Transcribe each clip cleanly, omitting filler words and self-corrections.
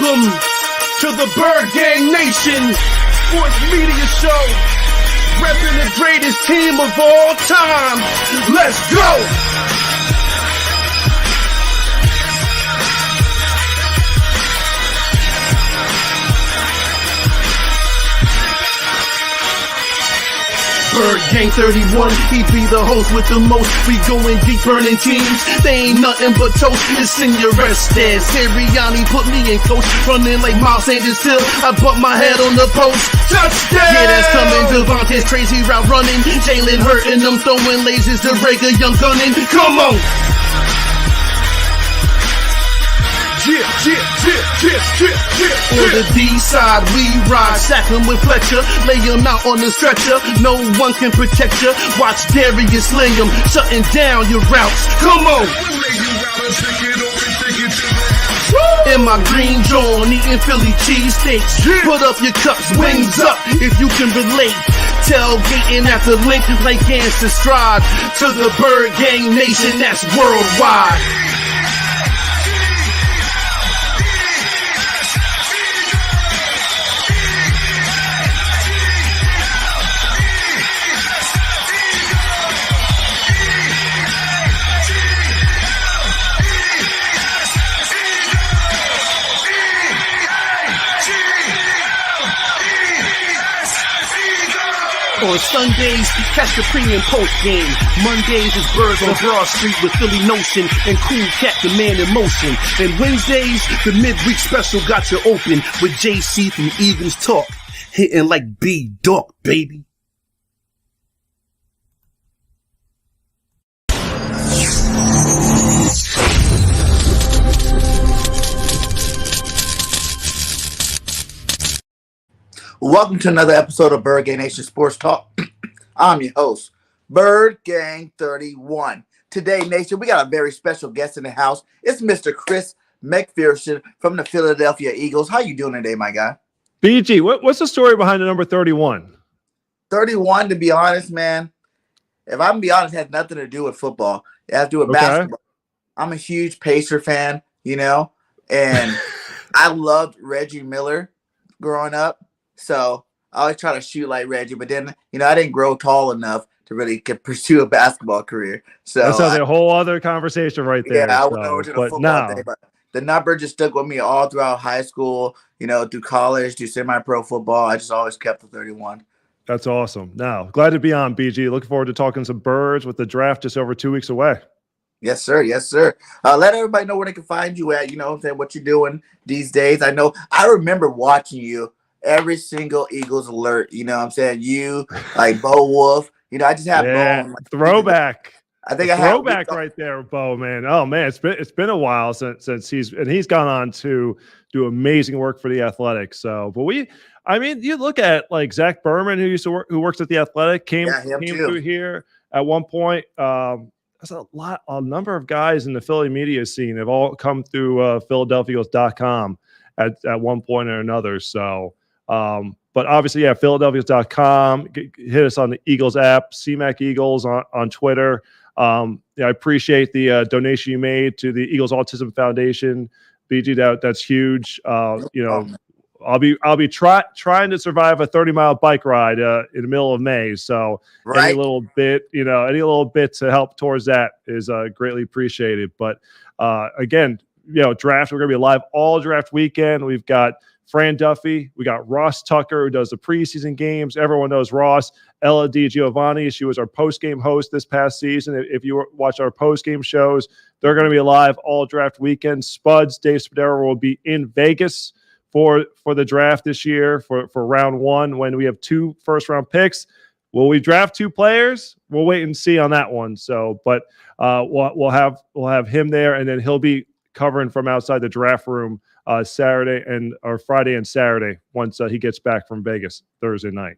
Welcome to the Bird Gang Nation Sports Media Show, repping the greatest team of all time. Let's go! Bird Gang 31, he be the host with the most. We going deep, burning teams. They ain't nothing but toast. It's in your rest there. Sirianni put me in coach, running like Miles Sanders Hill. I bumped my head on the post. Touchdown! Yeah, that's coming. Devonta's crazy route running. Jalen hurting them, throwing lasers to REAGOR, young gunning. Come on! On the D side, we ride, sack him with Fletcher, lay him out on the stretcher. No one can protect you. Watch Darius lay him, shutting down your routes. Come on! In my green John, eating Philly cheesesteaks. Put up your cups, wings up, if you can relate. Tailgating at the link like Gangsta Stride. To the Bird Gang Nation, that's worldwide. On Sundays, catch the pre and post game. Mondays is Birds on Broad Street with Philly Notion and Cool Cat, the man in motion. And Wednesdays, the midweek special got you open with JC from Eagles Talk, hitting like B-Dog, baby. Welcome to another episode of Bird Gang Nation Sports Talk. I'm your host, Bird Gang 31. Today, Nation, we got a very special guest in the house. It's Mr. Chris McPHERSON from the Philadelphia Eagles. How you doing today, my guy? BG, what's the story behind the number 31? 31, to be honest, man, if I'm going to be honest, it has nothing to do with football. It has to do with basketball. I'm a huge Pacer fan, you know, and I loved Reggie Miller growing up. So I always try to shoot like Reggie, but then, you know, I didn't grow tall enough to really pursue a basketball career. So that sounds like a whole other conversation right there. Yeah, I went over to the football day, but the number just stuck with me all throughout high school, you know, through college, through semi-pro football. I just always kept the 31. That's awesome. Now, glad to be on, BG. Looking forward to talking some birds with the draft just over 2 weeks away. Yes, sir. Yes, sir. Let everybody know where they can find you at, you know, what you're doing these days. I remember watching you every single Eagles alert, you know what I'm saying? You, like Bo Wolf, you know, I just have Bo. Like, throwback. I think I have throwback right there, Bo, man. Oh man, it's been a while since he's gone on to do amazing work for the Athletics. So, but you look at like Zach Berman, who works at the Athletic, came through here at one point. There's a number of guys in the Philly media scene have all come through Philadelphia's.com at one point or another. So. But obviously, yeah, Philadelphia's.com. Hit us on the Eagles app, CMAC Eagles on Twitter. I appreciate the donation you made to the Eagles Autism Foundation. BG, that's huge. I'll be trying to survive a 30-mile bike ride in the middle of May. So any little bit to help towards that is greatly appreciated. But again, draft, we're going to be live all draft weekend. We've got Fran Duffy. We got Ross Tucker, who does the preseason games. Everyone knows Ross. Ella DiGiovanni, she was our post-game host this past season. If you watch our post-game shows, they're going to be live all draft weekend. Spuds, Dave Spadero, will be in Vegas for the draft this year for round one when we have 2 first-round picks. Will we draft 2 players? We'll wait and see on that one. So, but we'll have him there, and then he'll be covering from outside the draft room Friday and Saturday once he gets back from Vegas Thursday night.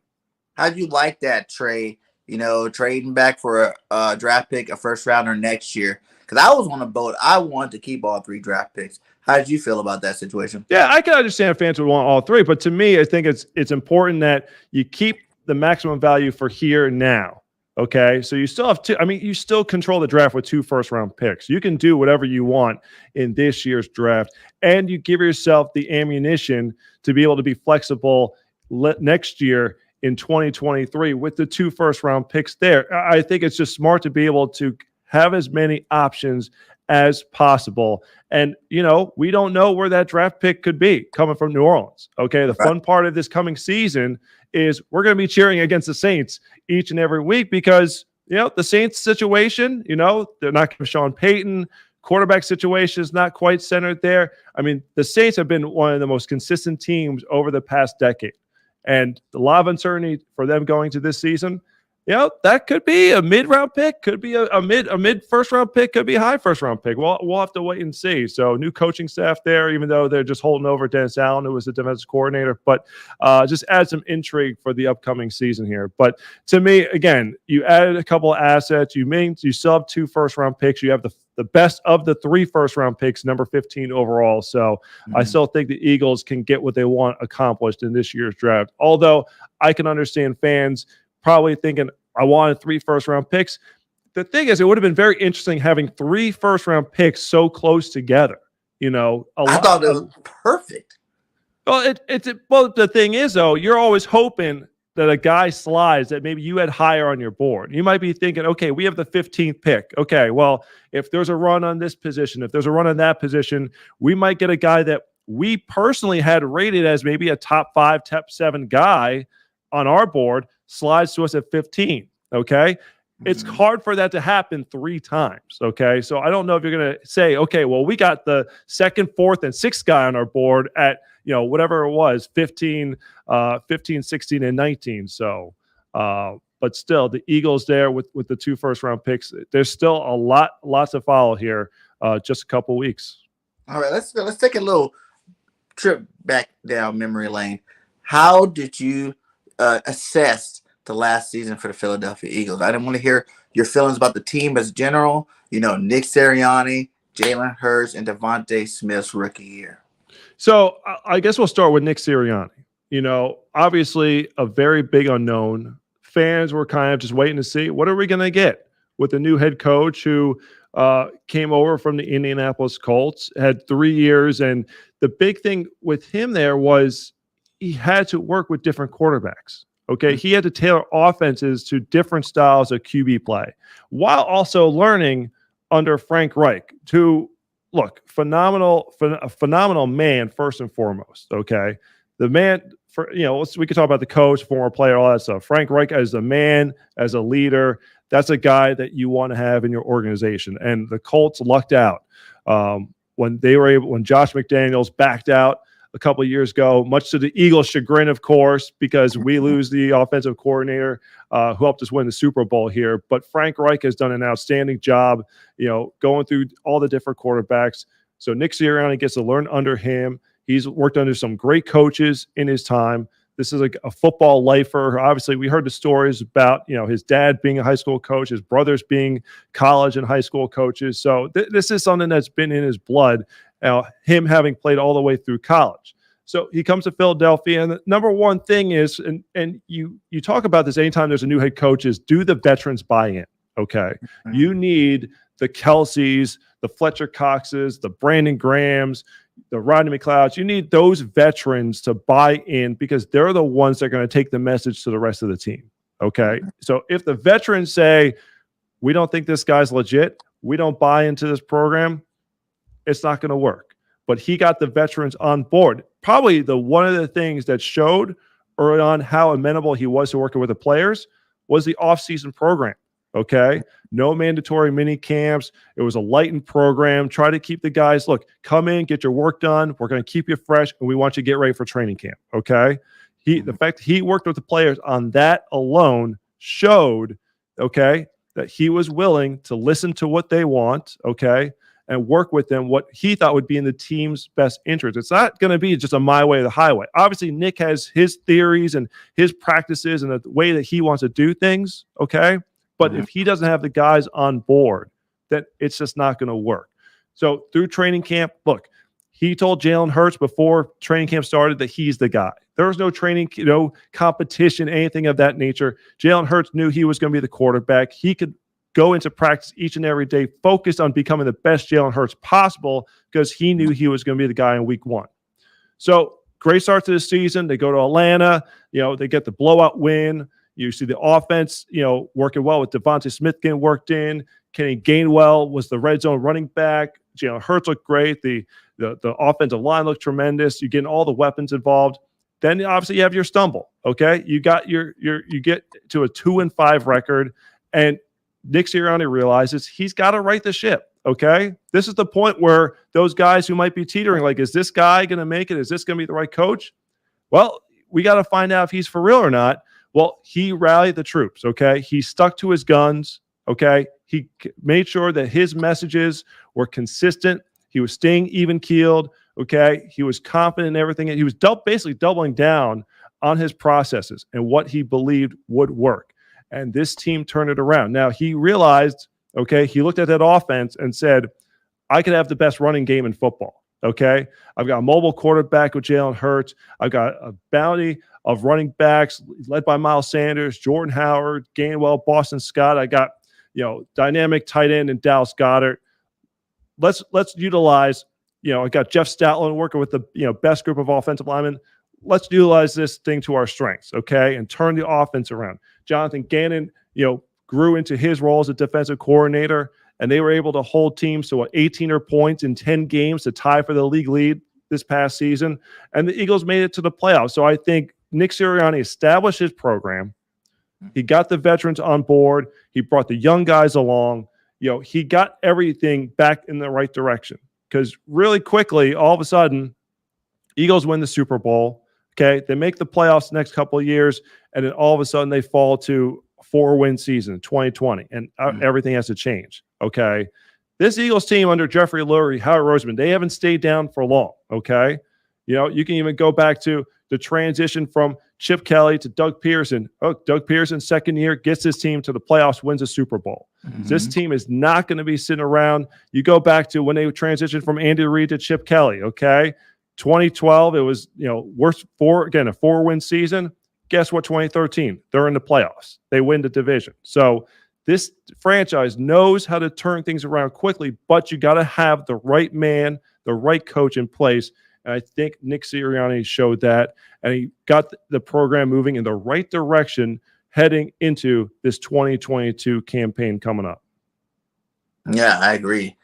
How'd you like that trade? You know, trading back for a draft pick, a first rounder next year. Because I was on a boat. I wanted to keep all 3 draft picks. How did you feel about that situation? Yeah, I can understand fans would want all 3, but to me, I think it's important that you keep the maximum value for here and now. Okay, so you still have two. I mean, you still control the draft with 2 first-round picks. You can do whatever you want in this year's draft, and you give yourself the ammunition to be able to be flexible next year in 2023 with the 2 first-round picks there. I think it's just smart to be able to have as many options as possible. And, you know, we don't know where that draft pick could be coming from New Orleans. Okay, the fun part of this coming season is we're going to be cheering against the Saints each and every week because, you know, the Saints situation, you know, they're not going to Sean Payton. Quarterback situation is not quite centered there. I mean, the Saints have been one of the most consistent teams over the past decade. And a lot of uncertainty for them going to this season. You know, that could be a mid-round pick, could be a mid first-round pick, could be a high first-round pick. We'll have to wait and see. So new coaching staff there, even though they're just holding over Dennis Allen, who was the defensive coordinator, but just add some intrigue for the upcoming season here. But to me, again, you added a couple of assets. You still have 2 first-round picks. You have the best of the 3 first-round picks, number 15 overall. So I still think the Eagles can get what they want accomplished in this year's draft. Although I can understand fans probably thinking, I wanted 3 first-round picks. The thing is, it would have been very interesting having 3 first-round picks so close together. You know, I thought it was perfect. Well, well, the thing is, though, you're always hoping that a guy slides that maybe you had higher on your board. You might be thinking, okay, we have the 15th pick. Okay, well, if there's a run on this position, if there's a run on that position, we might get a guy that we personally had rated as maybe a top 5, top 7 guy on our board, slides to us at 15. Okay. It's hard for that to happen 3 times. Okay. So I don't know if you're going to say, okay, well, we got the 2nd, 4th, and 6th guy on our board at, you know, whatever it was, 15, 16, and 19. So, but still the Eagles there with the 2 first-round picks, there's still lots to follow here. Just a couple weeks. All right. Let's take a little trip back down memory lane. How did you assessed the last season for the Philadelphia Eagles? I didn't want to hear your feelings about the team as general. You know, Nick Sirianni, Jalen Hurts, and Devonta Smith's rookie year. So I guess we'll start with Nick Sirianni. You know, obviously a very big unknown. Fans were kind of just waiting to see what are we going to get with the new head coach who came over from the Indianapolis Colts, had 3 years. And the big thing with him there was he had to work with different quarterbacks. Okay. He had to tailor offenses to different styles of QB play while also learning under Frank Reich to look a phenomenal man, first and foremost. Okay. The man for, you know, we could talk about the coach, former player, all that stuff. Frank Reich as a man, as a leader, that's a guy that you want to have in your organization. And the Colts lucked out when Josh McDaniels backed out a couple of years ago, much to the Eagles' chagrin, of course, because we lose the offensive coordinator who helped us win the Super Bowl here. But Frank Reich has done an outstanding job, you know, going through all the different quarterbacks. So Nick Sirianni gets to learn under him. He's worked under some great coaches in his time. This is a football lifer. Obviously, we heard the stories about, you know, his dad being a high school coach, his brothers being college and high school coaches. So this is something that's been in his blood. Him having played all the way through college. So he comes to Philadelphia, and the number one thing is, and you talk about this anytime there's a new head coach, is do the veterans buy in, okay? You need the Kelseys, the Fletcher Coxes, the Brandon Grahams, the Rodney McLeods. You need those veterans to buy in because they're the ones that are going to take the message to the rest of the team, okay? So if the veterans say, we don't think this guy's legit, we don't buy into this program, it's not going to work. But he got the veterans on board. Probably one of the things that showed early on how amenable he was to working with the players was the offseason program. Okay. No mandatory mini camps. It was a lightened program. Try to keep the guys, look, come in, get your work done. We're going to keep you fresh, and we want you to get ready for training camp. Okay. The fact he worked with the players on that alone showed, okay, that he was willing to listen to what they want. Okay. And work with them what he thought would be in the team's best interest. It's not going to be just a my way or the highway. Obviously, Nick has his theories and his practices and the way that he wants to do things, okay? But if he doesn't have the guys on board, then it's just not going to work. So through training camp, look, He told Jalen Hurts before training camp started that he's the guy. There was no training, competition, anything of that nature. Jalen Hurts knew he was going to be the quarterback. He could go into practice each and every day, focused on becoming the best Jalen Hurts possible because he knew he was going to be the guy in week 1. So great start to the season. They go to Atlanta. They get the blowout win. You see the offense, working well with Devonta Smith getting worked in. Kenny Gainwell was the red zone running back. Jalen Hurts looked great. The offensive line looked tremendous. You're getting all the weapons involved. Then obviously you have your stumble. Okay, you got you get to a 2-5 record, and Nick Sirianni realizes he's got to right the ship. Okay, this is the point where those guys who might be teetering, like, is this guy going to make it? Is this going to be the right coach? Well, we got to find out if he's for real or not. Well, he rallied the troops. Okay, he stuck to his guns. Okay, he made sure that his messages were consistent. He was staying even-keeled. Okay, he was confident in everything. He was basically doubling down on his processes and what he believed would work. And this team turned it around. Now, he realized, he looked at that offense and said, I could have the best running game in football. Okay, I've got a mobile quarterback with Jalen Hurts. I've got a bounty of running backs led by Miles Sanders, Jordan Howard, Gainwell, Boston Scott. I got, dynamic tight end and Dallas Goedert. Let's utilize, I got Jeff Stoutland working with the, best group of offensive linemen. Let's utilize this thing to our strengths, and turn the offense around. Jonathan Gannon, grew into his role as a defensive coordinator, and they were able to hold teams to 18 points in 10 games to tie for the league lead this past season. And the Eagles made it to the playoffs. So I think Nick Sirianni established his program. He got the veterans on board. He brought the young guys along. He got everything back in the right direction. Because really quickly, all of a sudden, Eagles win the Super Bowl. Okay, they make the playoffs the next couple of years, and then all of a sudden they fall to a 4-win season, 2020, and everything has to change. Okay, this Eagles team under Jeffrey Lurie, Howard Roseman, they haven't stayed down for long. Okay, you can even go back to the transition from Chip Kelly to Doug Pearson. Oh, Doug Pearson, second year, gets his team to the playoffs, wins a Super Bowl. This team is not going to be sitting around. You go back to when they transitioned from Andy Reid to Chip Kelly. Okay, 2012, it was a 4-win season. Guess what? 2013, they're in the playoffs. They win the division. So this franchise knows how to turn things around quickly, but you got to have the right man, the right coach in place. And I think Nick Sirianni showed that, and he got the program moving in the right direction heading into this 2022 campaign coming up. Yeah, I agree.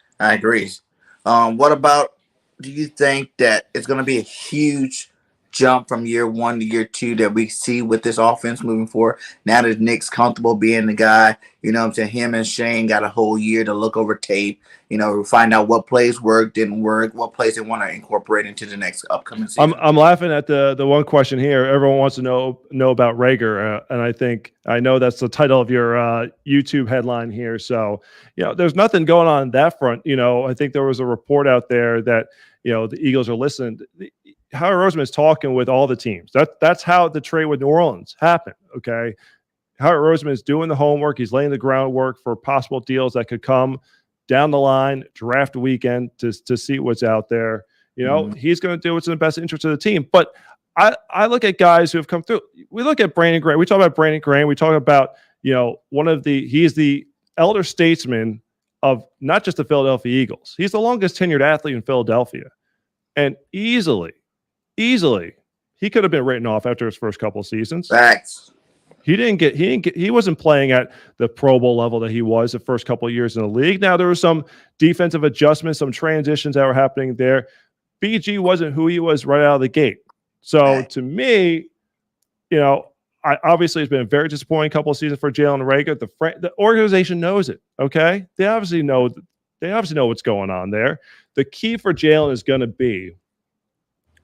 What about, do you think that it's going to be a huge jump from year 1 to year 2 that we see with this offense moving forward? Now that Nick's comfortable being the guy, him and Shane got a whole year to look over tape, find out what plays worked, didn't work, what plays they want to incorporate into the next upcoming season. I'm laughing at the one question here. Everyone wants to know about REAGOR, and I know that's the title of your YouTube headline here. So, there's nothing going on that front. I think there was a report out there that, the Eagles are listening. Howard Roseman is talking with all the teams. That's how the trade with New Orleans happened. Okay, Howard Roseman is doing the homework. He's laying the groundwork for possible deals that could come down the line, draft weekend, to see what's out there. He's going to do what's in the best interest of the team. But I look at guys who have come through. We look at Brandon Graham. We talk about Brandon Graham. We talk about he's the elder statesman of not just the Philadelphia Eagles. He's the longest tenured athlete in Philadelphia, and easily, he could have been written off after his first couple of seasons. Facts. He wasn't playing at the Pro Bowl level that he was the first couple of years in the league. Now, there were some defensive adjustments, some transitions that were happening there. BG wasn't who he was right out of the gate. So to me, obviously it's been a very disappointing couple of seasons for Jalen REAGOR. The organization knows it. Okay, they obviously know what's going on there. The key for Jalen is going to be,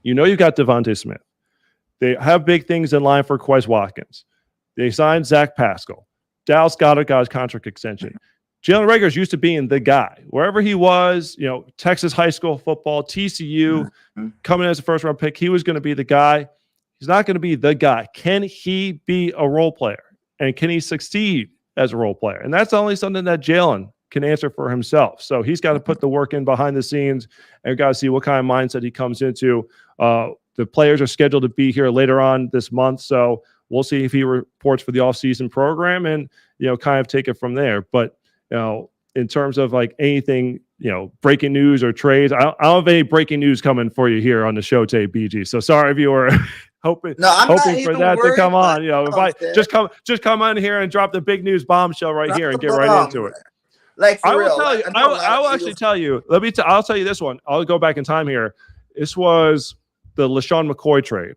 you've got Devonta Smith. They have big things in line for Quez Watkins. They signed Zach Pascal. Dallas Goedert got his contract extension. Jalen REAGOR's used to being the guy. Wherever he was, Texas high school football, TCU, coming in as a first-round pick, he was going to be the guy. He's not going to be the guy. Can he be a role player? And can he succeed as a role player? And that's only something that Jalen can answer for himself. So he's got to put the work in behind the scenes, and got to see what kind of mindset he comes into. The players are scheduled to be here later on this month, so we'll see if he reports for the offseason program and, kind of take it from there. But, in terms of like anything, breaking news or trades, I don't have any breaking news coming for you here on the show today, BG. So sorry if you were hoping for that to come on. If I just come on here and drop the big news bombshell right here and get right into it. Like, for real, I will actually tell you. I'll tell you this one. I'll go back in time here. This was the LaShawn McCoy trade.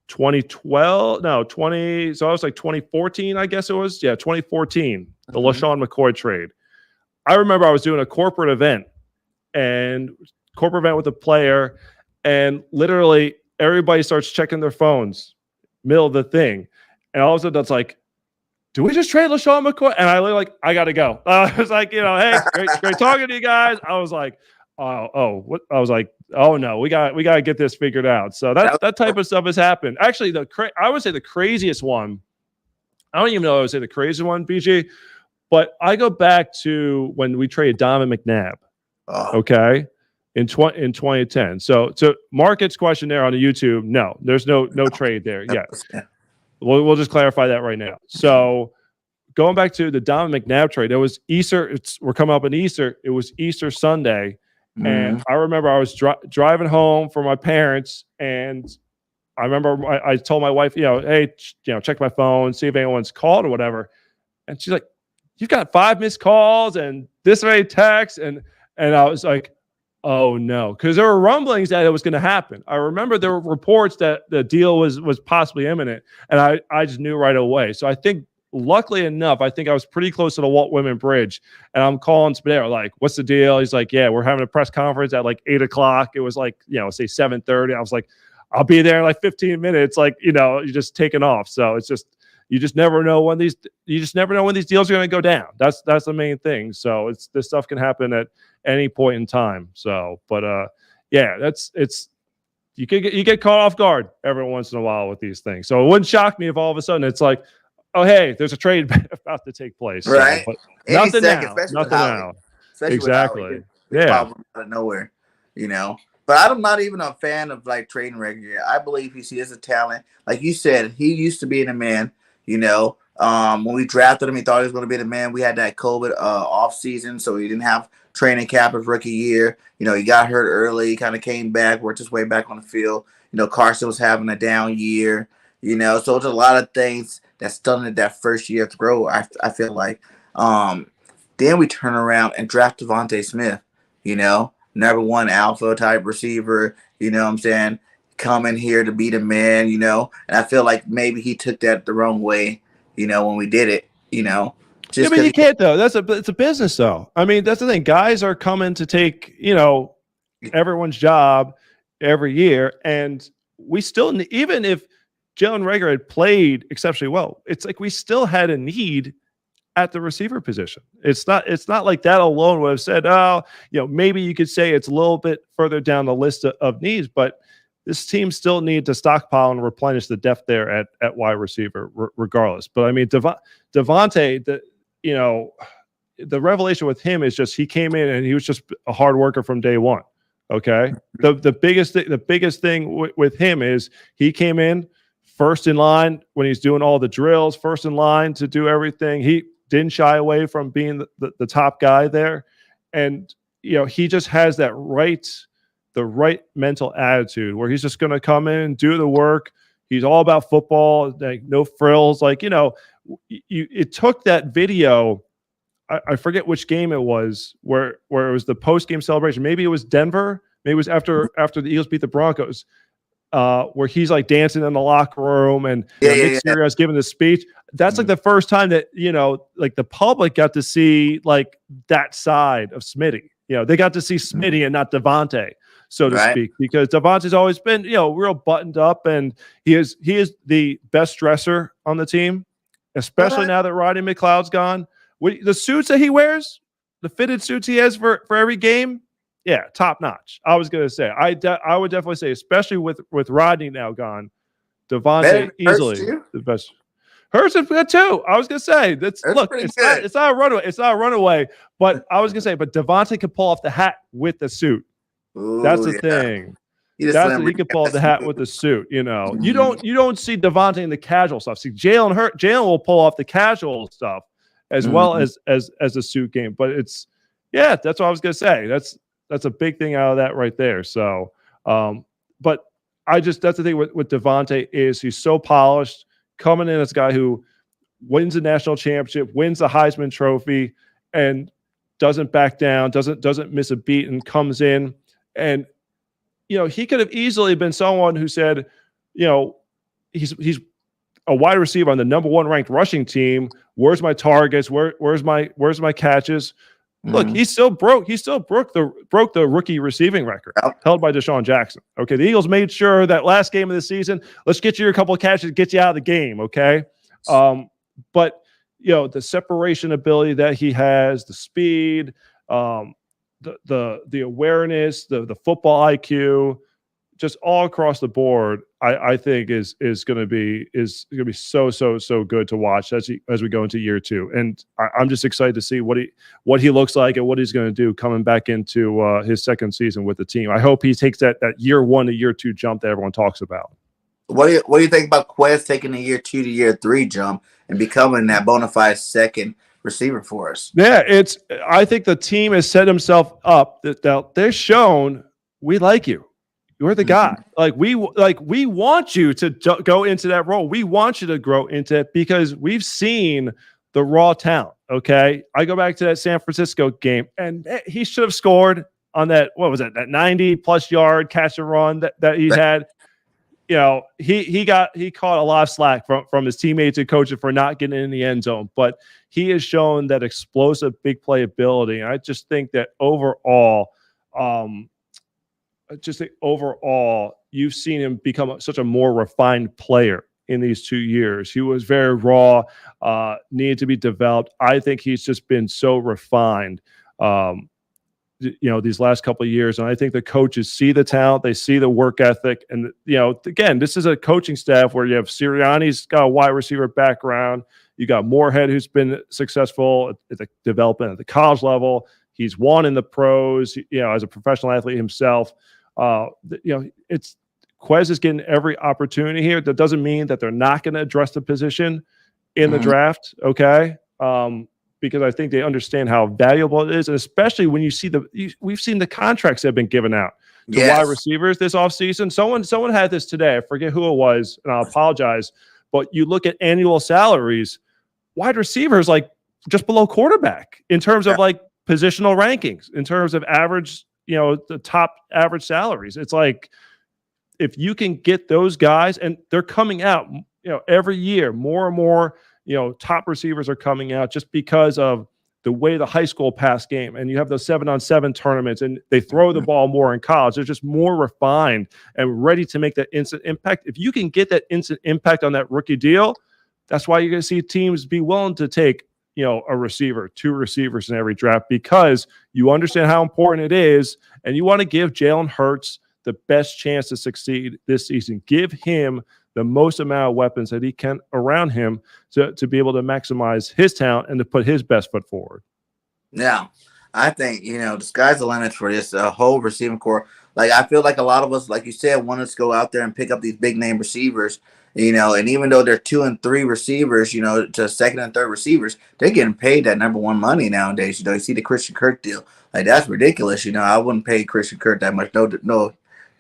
2012, no, 20. So I was like 2014, I guess it was. Yeah, 2014, the LaShawn McCoy trade. I remember I was doing a corporate event with a player, and literally everybody starts checking their phones, middle of the thing. And all of a sudden, that's like, do we just trade LaShawn McCoy? And I literally like, I got to go. I was like, hey, great talking to you guys. I was like, what? I was like, oh no, we got to get this figured out. So that type of stuff has happened. Actually, I would say the craziest one, I don't even know if I would say the craziest one, BG, but I go back to when we traded Donovan McNabb. Okay. In 2010. So to Market's question there on the YouTube, no, there's no trade there. Yes. We'll just clarify that right now. So going back to the Donovan McNabb trade, it was Easter. We're coming up in Easter. It was Easter Sunday. And I remember I was driving home from my parents, and I remember I told my wife, hey, check my phone, see if anyone's called or whatever. And she's like, you've got 5 missed calls and this many texts. And I was like, oh no, because there were rumblings that it was going to happen. I remember there were reports that the deal was possibly imminent, and I just knew right away. So I think, luckily enough, I think I was pretty close to the Walt Whitman Bridge, and I'm calling Spadero, like, what's the deal? He's like, yeah, we're having a press conference at like 8 o'clock. It was like, say 7:30. I was like, I'll be there in like 15 minutes. Like, you're just taking off. So it's just, you just never know when these deals are going to go down. That's the main thing. So this stuff can happen at any point in time. So, but you get caught off guard every once in a while with these things. So it wouldn't shock me if all of a sudden it's like, oh, hey, there's a trade about to take place. Right. So, nothing now. Exactly. Yeah. Out of nowhere, But I'm not even a fan of like trading REAGOR. I believe he is a talent. Like you said, he used to be the man. When we drafted him, he thought he was going to be the man. We had that COVID off season, so he didn't have training camp his rookie year. He got hurt early, kind of came back, worked his way back on the field. Carson was having a down year. So it's a lot of things that stunted that first year to grow. I feel like. Then we turn around and draft Devonta Smith. Number 1 alpha type receiver. You know what I'm saying? Coming here to be the man. And I feel like maybe he took that the wrong way. When we did it. Just but you can't though. It's a business though. I mean, that's the thing. Guys are coming to take everyone's job every year, and we still, even if Jalen REAGOR had played exceptionally well, it's like we still had a need at the receiver position. It's not like that alone would have said, maybe you could say it's a little bit further down the list of needs, but this team still need to stockpile and replenish the depth there at wide receiver, regardless. But I mean, Devonta, the revelation with him is just he came in and he was just a hard worker from day one. Okay, the biggest thing with him is he came in first in line when he's doing all the drills, first in line to do everything. He didn't shy away from being the top guy there, and he just has the right mental attitude where he's just going to come in, do the work. He's all about football, like no frills. Like, it took that video. I forget which game it was where it was the post-game celebration. Maybe it was Denver. Maybe it was after the Eagles beat the Broncos, where he's like dancing in the locker room and Nick Sirianni's giving the speech. That's like the first time that, like the public got to see like that side of Smitty. They got to see Smitty and not Devonta, so to speak, because Devonta's always been, real buttoned up, and he is the best dresser on the team, especially now that Rodney McLeod's gone. The suits that he wears, the fitted suits he has for every game, top notch. I was going to say, I would definitely say, especially with Rodney now gone, Devonta easily the best. Hurts is good too. I was gonna say that's look, it's not a runaway. It's not a runaway. But I was gonna say, but Devonta can pull off the hat with the suit. Ooh, that's the thing. He can pull off the hat with the suit. You know, you don't see Devonta in the casual stuff. See, Jalen will pull off the casual stuff as well as the suit game. But that's what I was gonna say. That's a big thing out of that right there. So, but that's the thing with Devonta is he's so polished, coming in as a guy who wins a national championship, wins the Heisman Trophy, and doesn't back down, doesn't miss a beat, and comes in. And he could have easily been someone who said, he's a wide receiver on the #1 ranked rushing team. Where's my targets? Where's my catches? Look, he still broke the rookie receiving record held by Deshaun Jackson. Okay, the Eagles made sure that last game of the season, let's get you a couple of catches, get you out of the game. Okay, but the separation ability that he has, the speed, the awareness, the football IQ, just all across the board, I think is going to be so good to watch as we go into year 2. And I'm just excited to see what he looks like and what he's going to do coming back into his second season with the team. I hope he takes that year 1 to year 2 jump that everyone talks about. What do you think about Quez taking a year 2 to year 3 jump and becoming that bona fide second receiver for us? Yeah, I think the team has set himself up that they're shown we like you. You're the guy. We want you to go into that role. We want you to grow into it because we've seen the raw talent. Okay, I go back to that San Francisco game, and he should have scored on that. What was it? That 90+ yard catch and run that he had. He caught a lot of slack from his teammates and coaches for not getting in the end zone, but he has shown that explosive big play ability. And I just think that overall, you've seen him become such a more refined player in these 2 years. He was very raw, needed to be developed. I think he's just been so refined, these last couple of years. And I think the coaches see the talent, they see the work ethic. And, again, this is a coaching staff where you have Sirianni's got a wide receiver background. You got Moorhead, who's been successful at the development at the college level. He's won in the pros, as a professional athlete himself. It's Quez is getting every opportunity here. That doesn't mean that they're not going to address the position in the draft. Okay. Because I think they understand how valuable it is. And especially when you see we've seen the contracts that have been given out to wide receivers this offseason. Someone had this today. I forget who it was, and I'll apologize. But you look at annual salaries, wide receivers like just below quarterback in terms of like positional rankings, in terms of average, the top average salaries. It's like, if you can get those guys, and they're coming out, every year, more and more, top receivers are coming out just because of the way the high school pass game, and you have those 7-on-7 tournaments, and they throw the ball more in college. They're just more refined and ready to make that instant impact. If you can get that instant impact on that rookie deal, that's why you're going to see teams be willing to take, a receiver, 2 receivers in every draft, because you understand how important it is, and you want to give Jalen Hurts the best chance to succeed this season. Give him the most amount of weapons that he can around him to be able to maximize his talent and to put his best foot forward. Yeah, I think, the sky's the limit for this whole receiving core. Like, I feel like a lot of us, like you said, want us to go out there and pick up these big name receivers, and even though they're 2 and 3 receivers, to second and third receivers, they're getting paid that #1 money nowadays. You see the Christian Kirk deal. Like, that's ridiculous. I wouldn't pay Christian Kirk that much. No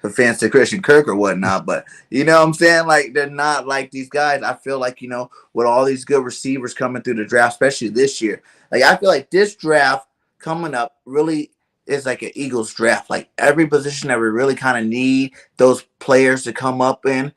offense to Christian Kirk or whatnot, but what I'm saying? Like, they're not like these guys. I feel like, with all these good receivers coming through the draft, especially this year, like, I feel like this draft coming up really is like an Eagles draft. Like, every position that we really kind of need those players to come up in,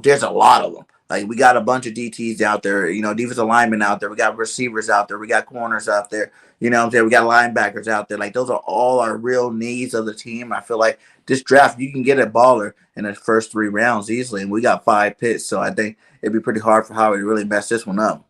there's a lot of them. Like, we got a bunch of DTs out there, defensive linemen out there. We got receivers out there. We got corners out there. We got linebackers out there. Like, those are all our real needs of the team. I feel like this draft, you can get a baller in the first 3 rounds easily, and we got 5 picks. So I think it'd be pretty hard for Howie to really mess this one up.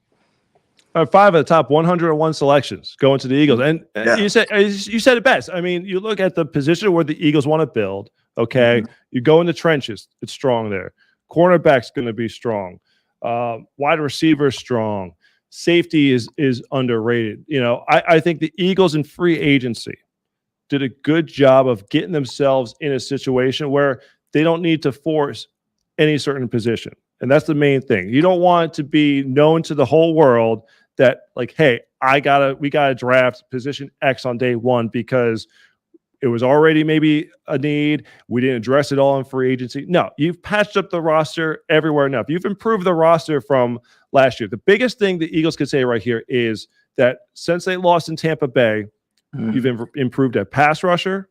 5 of the top 101 selections going to the Eagles. And you said it best. I mean, you look at the position where the Eagles want to build, okay? You go in the trenches. It's strong there. Cornerback's going to be strong. Wide receiver strong. Safety is underrated. I think the Eagles in free agency did a good job of getting themselves in a situation where they don't need to force any certain position. And that's the main thing. You don't want it to be known to the whole world that, like, hey, we gotta draft position X on day one because it was already maybe a need. We didn't address it all in free agency. No, you've patched up the roster everywhere enough. You've improved the roster from last year. The biggest thing the Eagles could say right here is that since they lost in Tampa Bay, you've improved at pass rusher.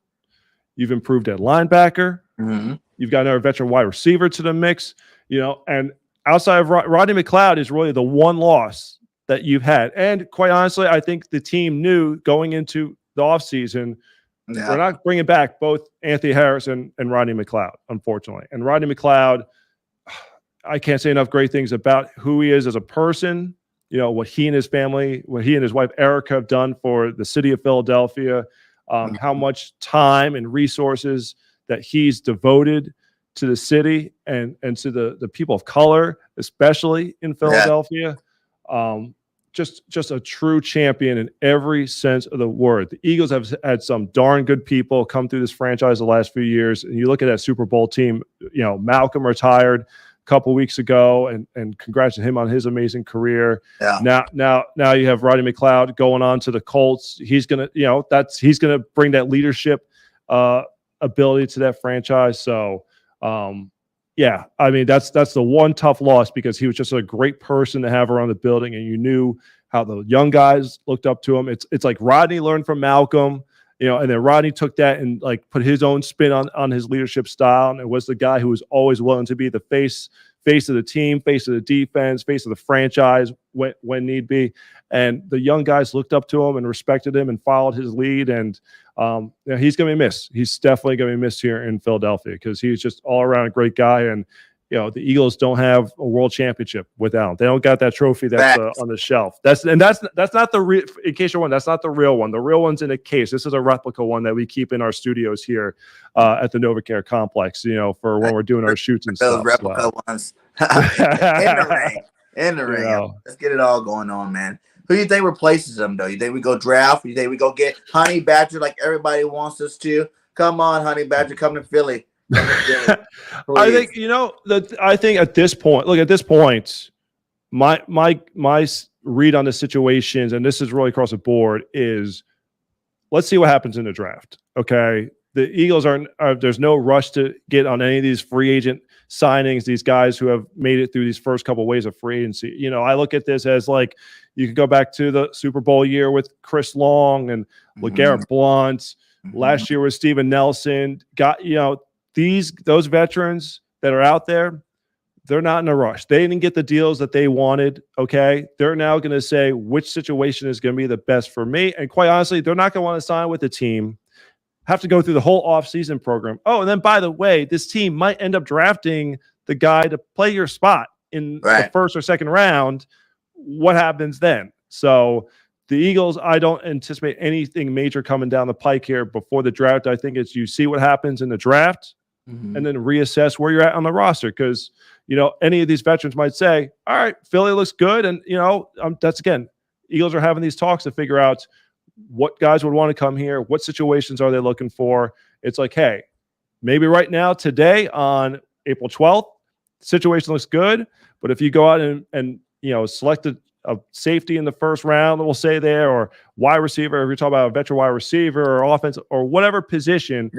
You've improved at linebacker. You've got another veteran wide receiver to the mix. And outside of Rodney McLeod is really the one loss that you've had. And quite honestly, I think the team knew going into the offseason, we're not bringing back both Anthony Harrison and Rodney McLeod, unfortunately. And Rodney McLeod, I can't say enough great things about who he is as a person, what he and his family, what he and his wife Erica have done for the city of Philadelphia, how much time and resources that he's devoted to the city and to the people of color, especially in Philadelphia. Just a true champion in every sense of the word. The Eagles have had some darn good people come through this franchise the last few years. And you look at that Super Bowl team, Malcolm retired a couple weeks ago, and congrats to him on his amazing career. Now you have Rodney McLeod going on to the Colts. He's gonna bring that leadership ability to that franchise. So I mean, that's the one tough loss because he was just a great person to have around the building, and you knew how the young guys looked up to him. It's like Rodney learned from Malcolm, and then Rodney took that and like put his own spin on his leadership style, and it was the guy who was always willing to be the face of the team, face of the defense, face of the franchise when need be. And the young guys looked up to him and respected him and followed his lead. And he's going to be missed. He's definitely going to be missed here in Philadelphia because he's just all around a great guy. And the Eagles don't have a world championship without him. They don't got that trophy that's on the shelf. That's not the real. In case you're wondering, that's not the real one. The real one's in a case. This is a replica one that we keep in our studios here at the NovaCare complex. For when we're doing our shoots and those stuff. Replica ones in the ring. Let's get it all going on, man. Who do you think replaces them, though? You think we go draft? You think we go get Honey Badger like everybody wants us to? Come on, Honey Badger, come to Philly. I think I think at this point, my read on the situations, and this is really across the board, is let's see what happens in the draft. Okay, the Eagles there's no rush to get on any of these free agent signings. These guys who have made it through these first couple waves of free agency. I look at this as like you could go back to the Super Bowl year with Chris Long and LeGarrette Blount. Last year with Steven Nelson. Those veterans that are out there, they're not in a rush. They didn't get the deals that they wanted, okay? They're now going to say which situation is going to be the best for me. And quite honestly, they're not going to want to sign with the team, have to go through the whole offseason program. Oh, and then by the way, this team might end up drafting the guy to play your spot in the first or second round. What happens then? So the Eagles, I don't anticipate anything major coming down the pike here before the draft. I think it's you see what happens in the draft and then reassess where you're at on the roster. Because, any of these veterans might say, all right, Philly looks good. And, that's again, Eagles are having these talks to figure out what guys would want to come here. What situations are they looking for? It's like, hey, maybe right now, today on April 12th, the situation looks good. But if you go out and select a safety in the first round, we'll say there, or wide receiver, if you're talking about a veteran wide receiver or offense or whatever position,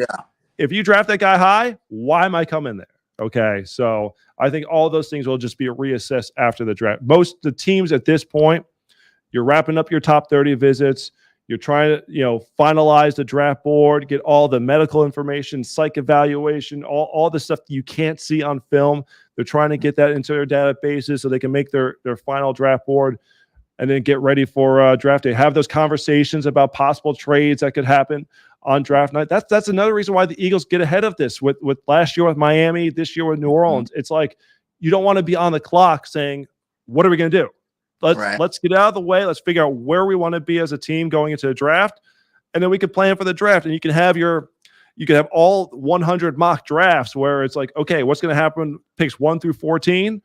if you draft that guy high, why am I coming there? Okay, so I think all those things will just be reassessed after the draft. Most the teams at this point, you're wrapping up your top 30 visits. You're trying to, finalize the draft board, get all the medical information, psych evaluation, all the stuff you can't see on film. They're trying to get that into their databases so they can make their final draft board and then get ready for draft day. Have those conversations about possible trades that could happen on draft night. That's another reason why the Eagles get ahead of this with last year with Miami, this year with New Orleans. It's like you don't want to be on the clock saying, what are we going to do? Let's get out of the way. Let's figure out where we want to be as a team going into the draft. And then we can plan for the draft. And you can have all 100 mock drafts where it's like, okay, what's going to happen picks 1 through 14?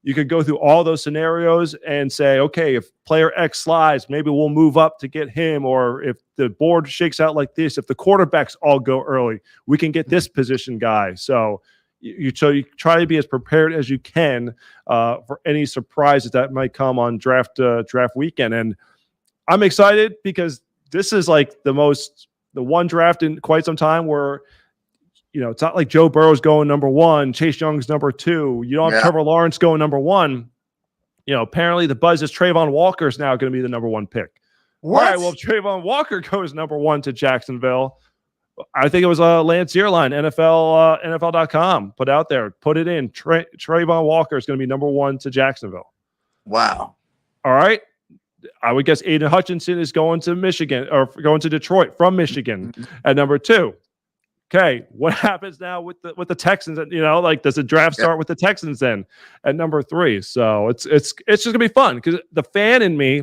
you could go through all those scenarios and say, okay, if player X slides, maybe we'll move up to get him. Or if the board shakes out like this, if the quarterbacks all go early, we can get this position guy. So you try to be as prepared as you can for any surprises that might come on draft weekend. And I'm excited because this is like the one draft in quite some time where, it's not like Joe Burrow's going number 1, Chase Young's number 2. You don't have Trevor Lawrence going number 1. Apparently the buzz is Trayvon Walker's now going to be the number 1 pick. What? All right, well, if Trayvon Walker goes number 1 to Jacksonville, I think it was Lance Zierlein, NFL.com, put out there, put it in. Trayvon Walker is going to be number 1 to Jacksonville. Wow. All right. I would guess Aiden Hutchinson is going to Michigan or going to Detroit from Michigan at number 2. Okay, what happens now with the Texans? Does the draft start with the Texans then at number 3? So it's just gonna be fun because the fan in me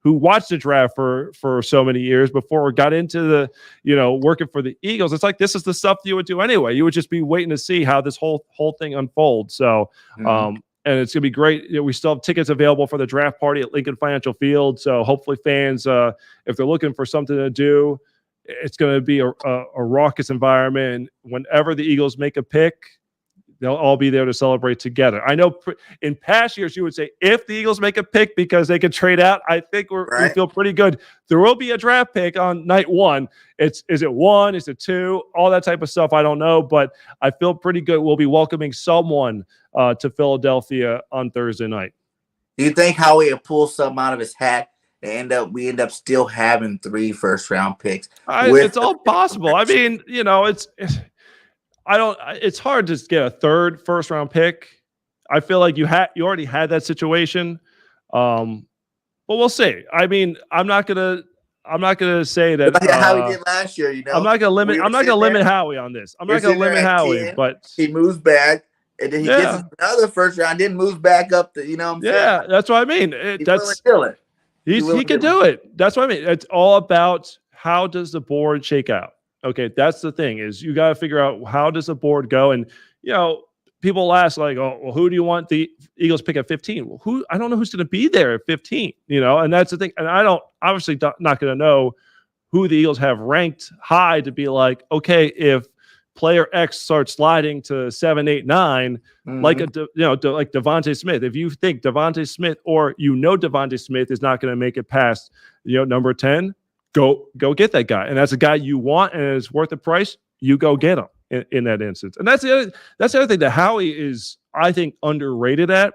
who watched the draft for so many years before we got into the working for the Eagles, it's like this is the stuff you would do anyway. You would just be waiting to see how this whole thing unfolds. So and it's gonna be great. We still have tickets available for the draft party at Lincoln Financial Field. So hopefully fans, if they're looking for something to do, it's going to be a raucous environment. Whenever the Eagles make a pick, they'll all be there to celebrate together. I know in past years you would say if the Eagles make a pick because they can trade out, I think we feel pretty good. There will be a draft pick on night 1. Is it 1? Is it 2? All that type of stuff, I don't know, but I feel pretty good. We'll be welcoming someone to Philadelphia on Thursday night. Do you think Howie will pull something out of his hat? We end up still having 3 first-round picks. It's all possible. I mean, it's hard to get a 3rd first-round pick. I feel like you already had that situation. But we'll see. I mean, I'm not gonna say that how he did last year. I'm not gonna limit Howie on this. I'm not gonna limit Howie, 10, but he moves back. And then he gets another first round, then moves back up to, that's what I mean. He can do it. That's what I mean. It's all about how does the board shake out. Okay, that's the thing is you got to figure out how does the board go. And people ask like, oh, well, who do you want the Eagles pick at 15? Well, I don't know who's going to be there at 15. And that's the thing. And I don't obviously not going to know who the Eagles have ranked high to be like, okay, if player X starts sliding to 7, 8, 9, like like Devonta Smith. If you think Devonta Smith or Devonta Smith is not going to make it past number 10, go get that guy. And that's a guy you want and it's worth the price. You go get him in that instance. And that's the other thing that Howie is, I think, underrated at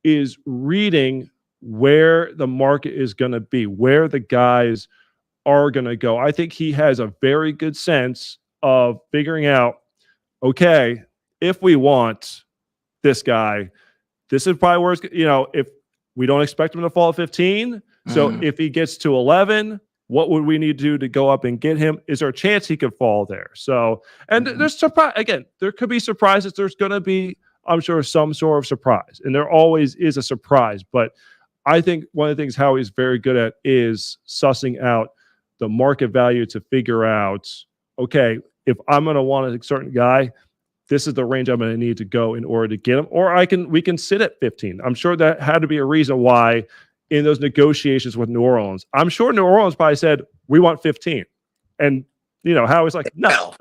is reading where the market is going to be, where the guys are going to go. I think he has a very good sense of figuring out, okay, if we want this guy, this is probably where it's, if we don't expect him to fall at 15. So if he gets to 11, what would we need to do to go up and get him? Is there a chance he could fall there? So, and there's surprise again, there could be surprises. There's going to be, I'm sure, some sort of surprise, and there always is a surprise. But I think one of the things Howie's very good at is sussing out the market value to figure out, okay, if I'm going to want a certain guy, this is the range I'm going to need to go in order to get him. Or we can sit at 15. I'm sure that had to be a reason why in those negotiations with New Orleans, I'm sure New Orleans probably said, we want 15. And, Howie's like, no.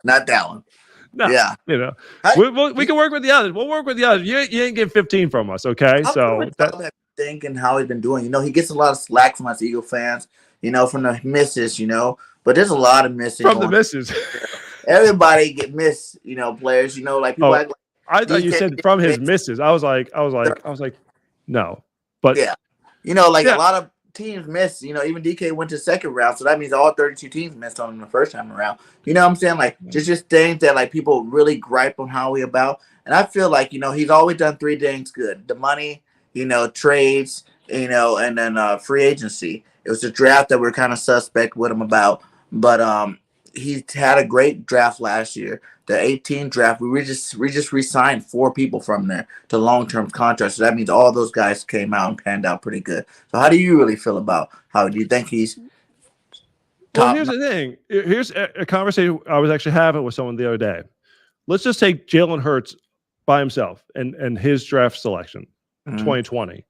Not that one. No, yeah. We can work with the others. We'll work with the others. You ain't getting 15 from us, okay? So that thinking how he's been doing. He gets a lot of slack from us Eagle fans, from the misses, but there's a lot of misses. From the misses. Everybody get missed, players, like people act like I thought you said from his misses. I was like, no. But yeah. A lot of teams miss, even DK went to second round, so that means all 32 teams missed on him the first time around. You know what I'm saying? Like just things that like people really gripe on Howie about. And I feel like, he's always done 3 things good. The money, trades, and then free agency. It was the draft that we're kind of suspect with him about. But he had a great draft last year. The 18 draft, we just re-signed 4 people from there to long-term contracts. So that means all those guys came out and panned out pretty good. So how do you really feel about how do you think he's top? Well, here's the thing. Here's a conversation I was actually having with someone the other day. Let's just take Jalen Hurts by himself and his draft selection, 2020.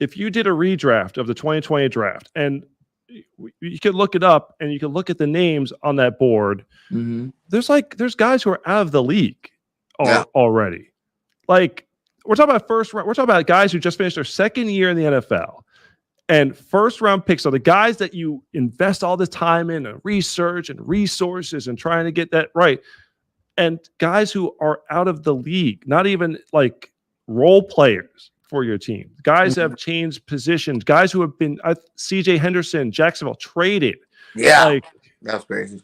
If you did a redraft of the 2020 draft, and you could look it up and you can look at the names on that board, there's guys who are out of the league already. Like, we're talking about we're talking about guys who just finished their second year in the NFL. And first round picks are the guys that you invest all this time in and research and resources and trying to get that right. And guys who are out of the league, not even like role players for your team. Guys have changed positions. Guys who have been CJ Henderson, Jacksonville traded. Yeah, like, that's crazy.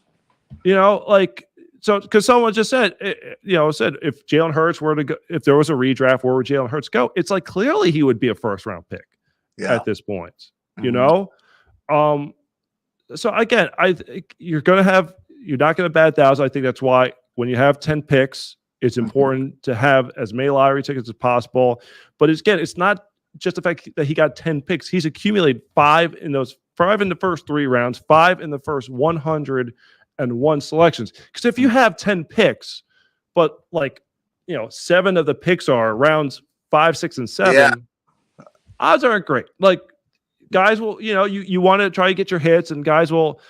You know, like, so because someone just said, said if Jalen Hurts were to go, if there was a redraft, where would Jalen Hurts go? It's like clearly he would be a first round pick at this point. You know, so again, I think you're not going to bat thousands. I think that's why when you have 10 picks, it's important to have as many lottery tickets as possible. But it's not just the fact that he got 10 picks. He's accumulated 5 in the first 3 rounds, 5 in the first 101 selections. Because if you have 10 picks, but 7 of the picks are rounds 5, 6, and 7, odds aren't great. Like, guys will, you want to try to get your hits, and guys will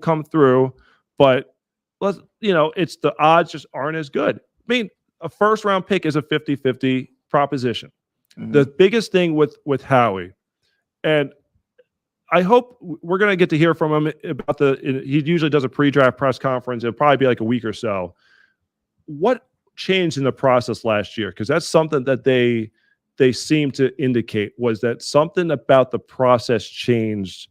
come through, but it's the odds just aren't as good. I mean, a first round pick is a 50-50 proposition. The biggest thing with Howie, and I hope we're going to get to hear from him about he usually does a pre-draft press conference. It'll probably be like a week or so. What changed in the process last year? Because that's something that they seem to indicate, was that something about the process changed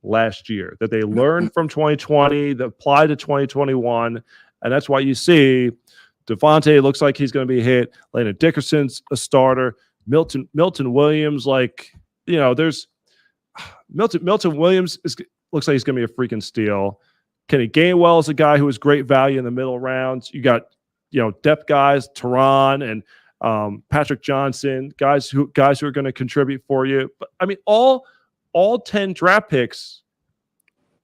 last year, that they learned from 2020, that applied to 2021. And that's why you see Devonta looks like he's going to be hit. Landon Dickerson's a starter. Milton Williams, there's Milton Williams looks like he's going to be a freaking steal. Kenny Gainwell is a guy who is great value in the middle rounds. You got, depth guys, Tyrann and Patrick Johnson, guys who are going to contribute for you. But I mean, all 10 draft picks,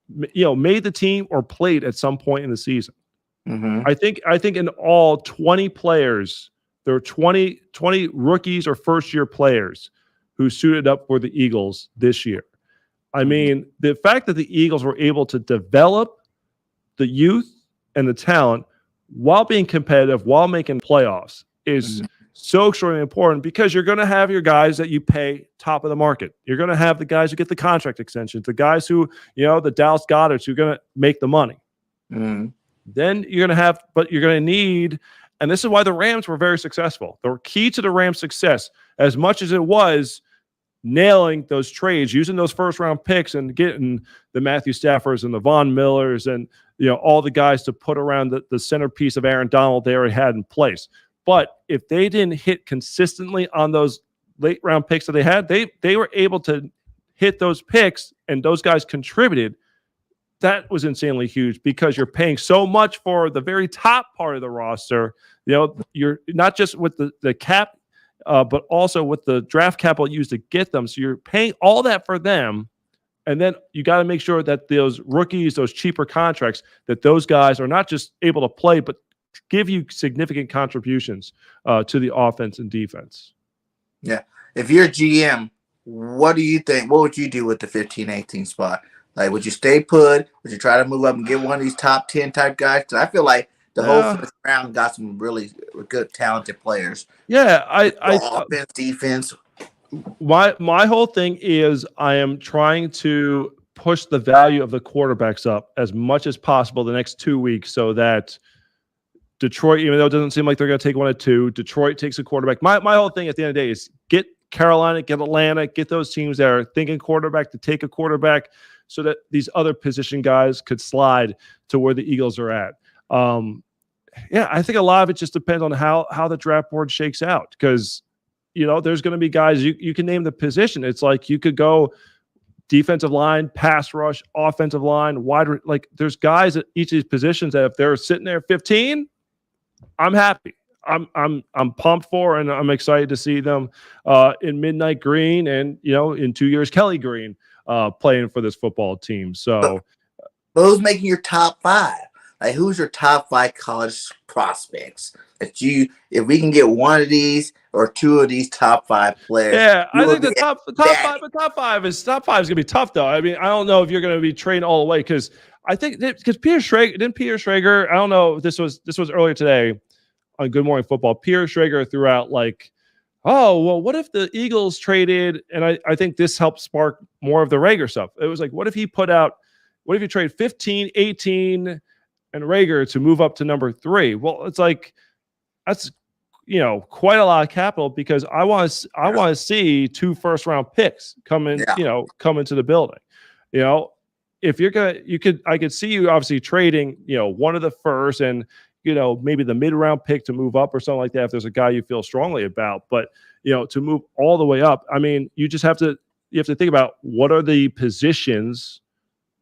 made the team or played at some point in the season. I think in all 20 players, there were 20 rookies or first year players who suited up for the Eagles this year. I mean, the fact that the Eagles were able to develop the youth and the talent while being competitive, while making playoffs, is so extremely important, because you're going to have your guys that you pay top of the market. You're going to have the guys who get the contract extensions, the guys who, the Dallas Goddards who are going to make the money. Then you're going to need, and this is why the Rams were very successful. The key to the Rams' success, as much as it was nailing those trades, using those first round picks and getting the Matthew Staffords and the Von Millers and, all the guys to put around the centerpiece of Aaron Donald they already had in place. But if they didn't hit consistently on those late round picks that they had, they were able to hit those picks, and those guys contributed. That was insanely huge, because you're paying so much for the very top part of the roster. You're not just with the cap, but also with the draft capital used to get them. So you're paying all that for them. And then you got to make sure that those rookies, those cheaper contracts, that those guys are not just able to play, but give you significant contributions to the offense and defense. Yeah. If you're GM, what do you think? What would you do with the 15-18 spot? Like, would you stay put? Would you try to move up and get one of these top 10 type guys? Because I feel like the whole first round got some really good, talented players. Yeah, offense, defense. My whole thing is I am trying to push the value of the quarterbacks up as much as possible the next 2 weeks, so that Detroit, even though it doesn't seem like they're going to take one at 2, Detroit takes a quarterback. My whole thing at the end of the day is get Carolina, get Atlanta, get those teams that are thinking quarterback to take a quarterback, so that these other position guys could slide to where the Eagles are at. I think a lot of it just depends on how the draft board shakes out, because there's going to be guys you can name the position. It's like you could go defensive line, pass rush, offensive line, wide. Like, there's guys at each of these positions that if they're sitting there 15, I'm happy. I'm pumped for, and I'm excited to see them in Midnight Green, and in 2 years Kelly Green playing for this football team. So those making your top 5. Like, who's your top 5 college prospects that if we can get one of these or 2 of these top 5 players? Yeah, I think the top five is gonna be tough though. I mean, I don't know if you're gonna be trained all the way because I think because Peter Schrager, I don't know if this was earlier today on Good Morning Football. Peter Schrager threw out like, oh, well, what if the Eagles traded? And I think this helped spark more of the REAGOR stuff. It was like, what if you trade 15, 18 and REAGOR to move up to number 3? Well, it's like, that's, quite a lot of capital because I want to see 2 first-round picks come into the building. If I could see you obviously trading, one of the first and, maybe the mid-round pick to move up or something like that if there's a guy you feel strongly about. But, to move all the way up, I mean, you have to think about what are the positions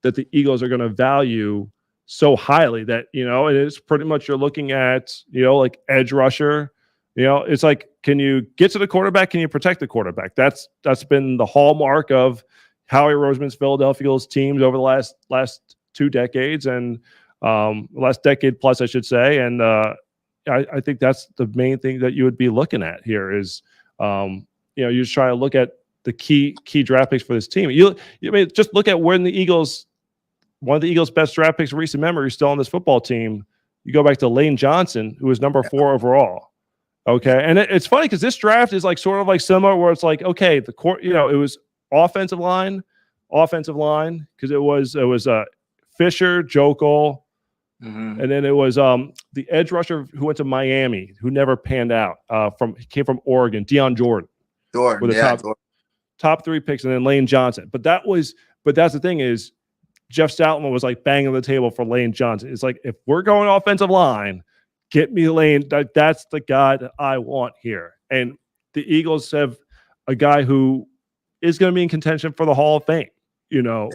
that the Eagles are going to value so highly that, it is pretty much you're looking at, like edge rusher. It's like, can you get to the quarterback? Can you protect the quarterback? That's been the hallmark of Howie Roseman's Philadelphia Eagles teams over the last 2 decades and last decade plus, I should say. And I think that's the main thing that you would be looking at here is, you just try to look at the key draft picks for this team. You may just look at when one of the Eagles' best draft picks in recent memory is still on this football team. You go back to Lane Johnson, who was number 4 overall. Okay. And it's funny because this draft is like sort of like similar where it's like, okay, the court, it was offensive line, because it was Fisher, Jokel, and then it was the edge rusher who went to Miami, who never panned out. He came from Oregon, Deion Jordan. With the top 3 picks, and then Lane Johnson. But that's the thing is, Jeff Stoutland was like banging the table for Lane Johnson. It's like, if we're going offensive line, get me Lane. That's the guy that I want here. And the Eagles have a guy who is going to be in contention for the Hall of Fame,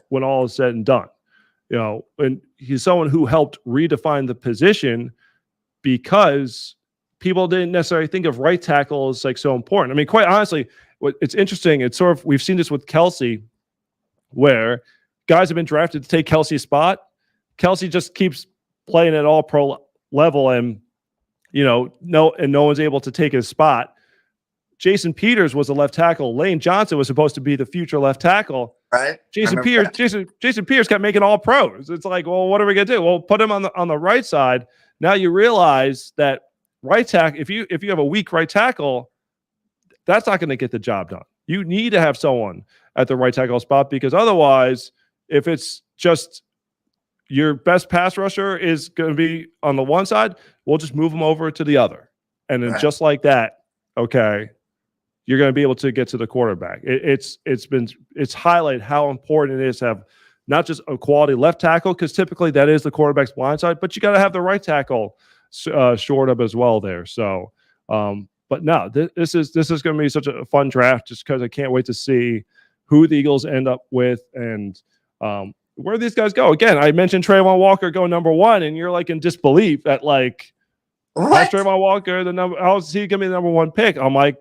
when all is said and done. And he's someone who helped redefine the position because people didn't necessarily think of right tackle as like so important. I mean, quite honestly, it's interesting. It's sort of, we've seen this with Kelsey, where guys have been drafted to take Kelsey's spot. Kelsey just keeps playing at all pro level and, no one's able to take his spot. Jason Peters was a left tackle. Lane Johnson was supposed to be the future left tackle. Right. Jason Peters kept making all pros. It's like, well, what are we gonna do? Well, put him on the right side. Now you realize that right tackle, if you have a weak right tackle, that's not going to get the job done. You need to have someone at the right tackle spot because otherwise, if it's just your best pass rusher is going to be on the one side, we'll just move them over to the other. And then just like that, okay, you're going to be able to get to the quarterback. It's highlighted how important it is to have not just a quality left tackle, because typically that is the quarterback's blind side, but you got to have the right tackle shored up as well there. So, but no, this is going to be such a fun draft just because I can't wait to see who the Eagles end up with and where these guys go. Again, I mentioned Trayvon Walker going number 1, and you're like in disbelief at like, how's Trayvon Walker how's he gonna be the number 1 pick? I'm like,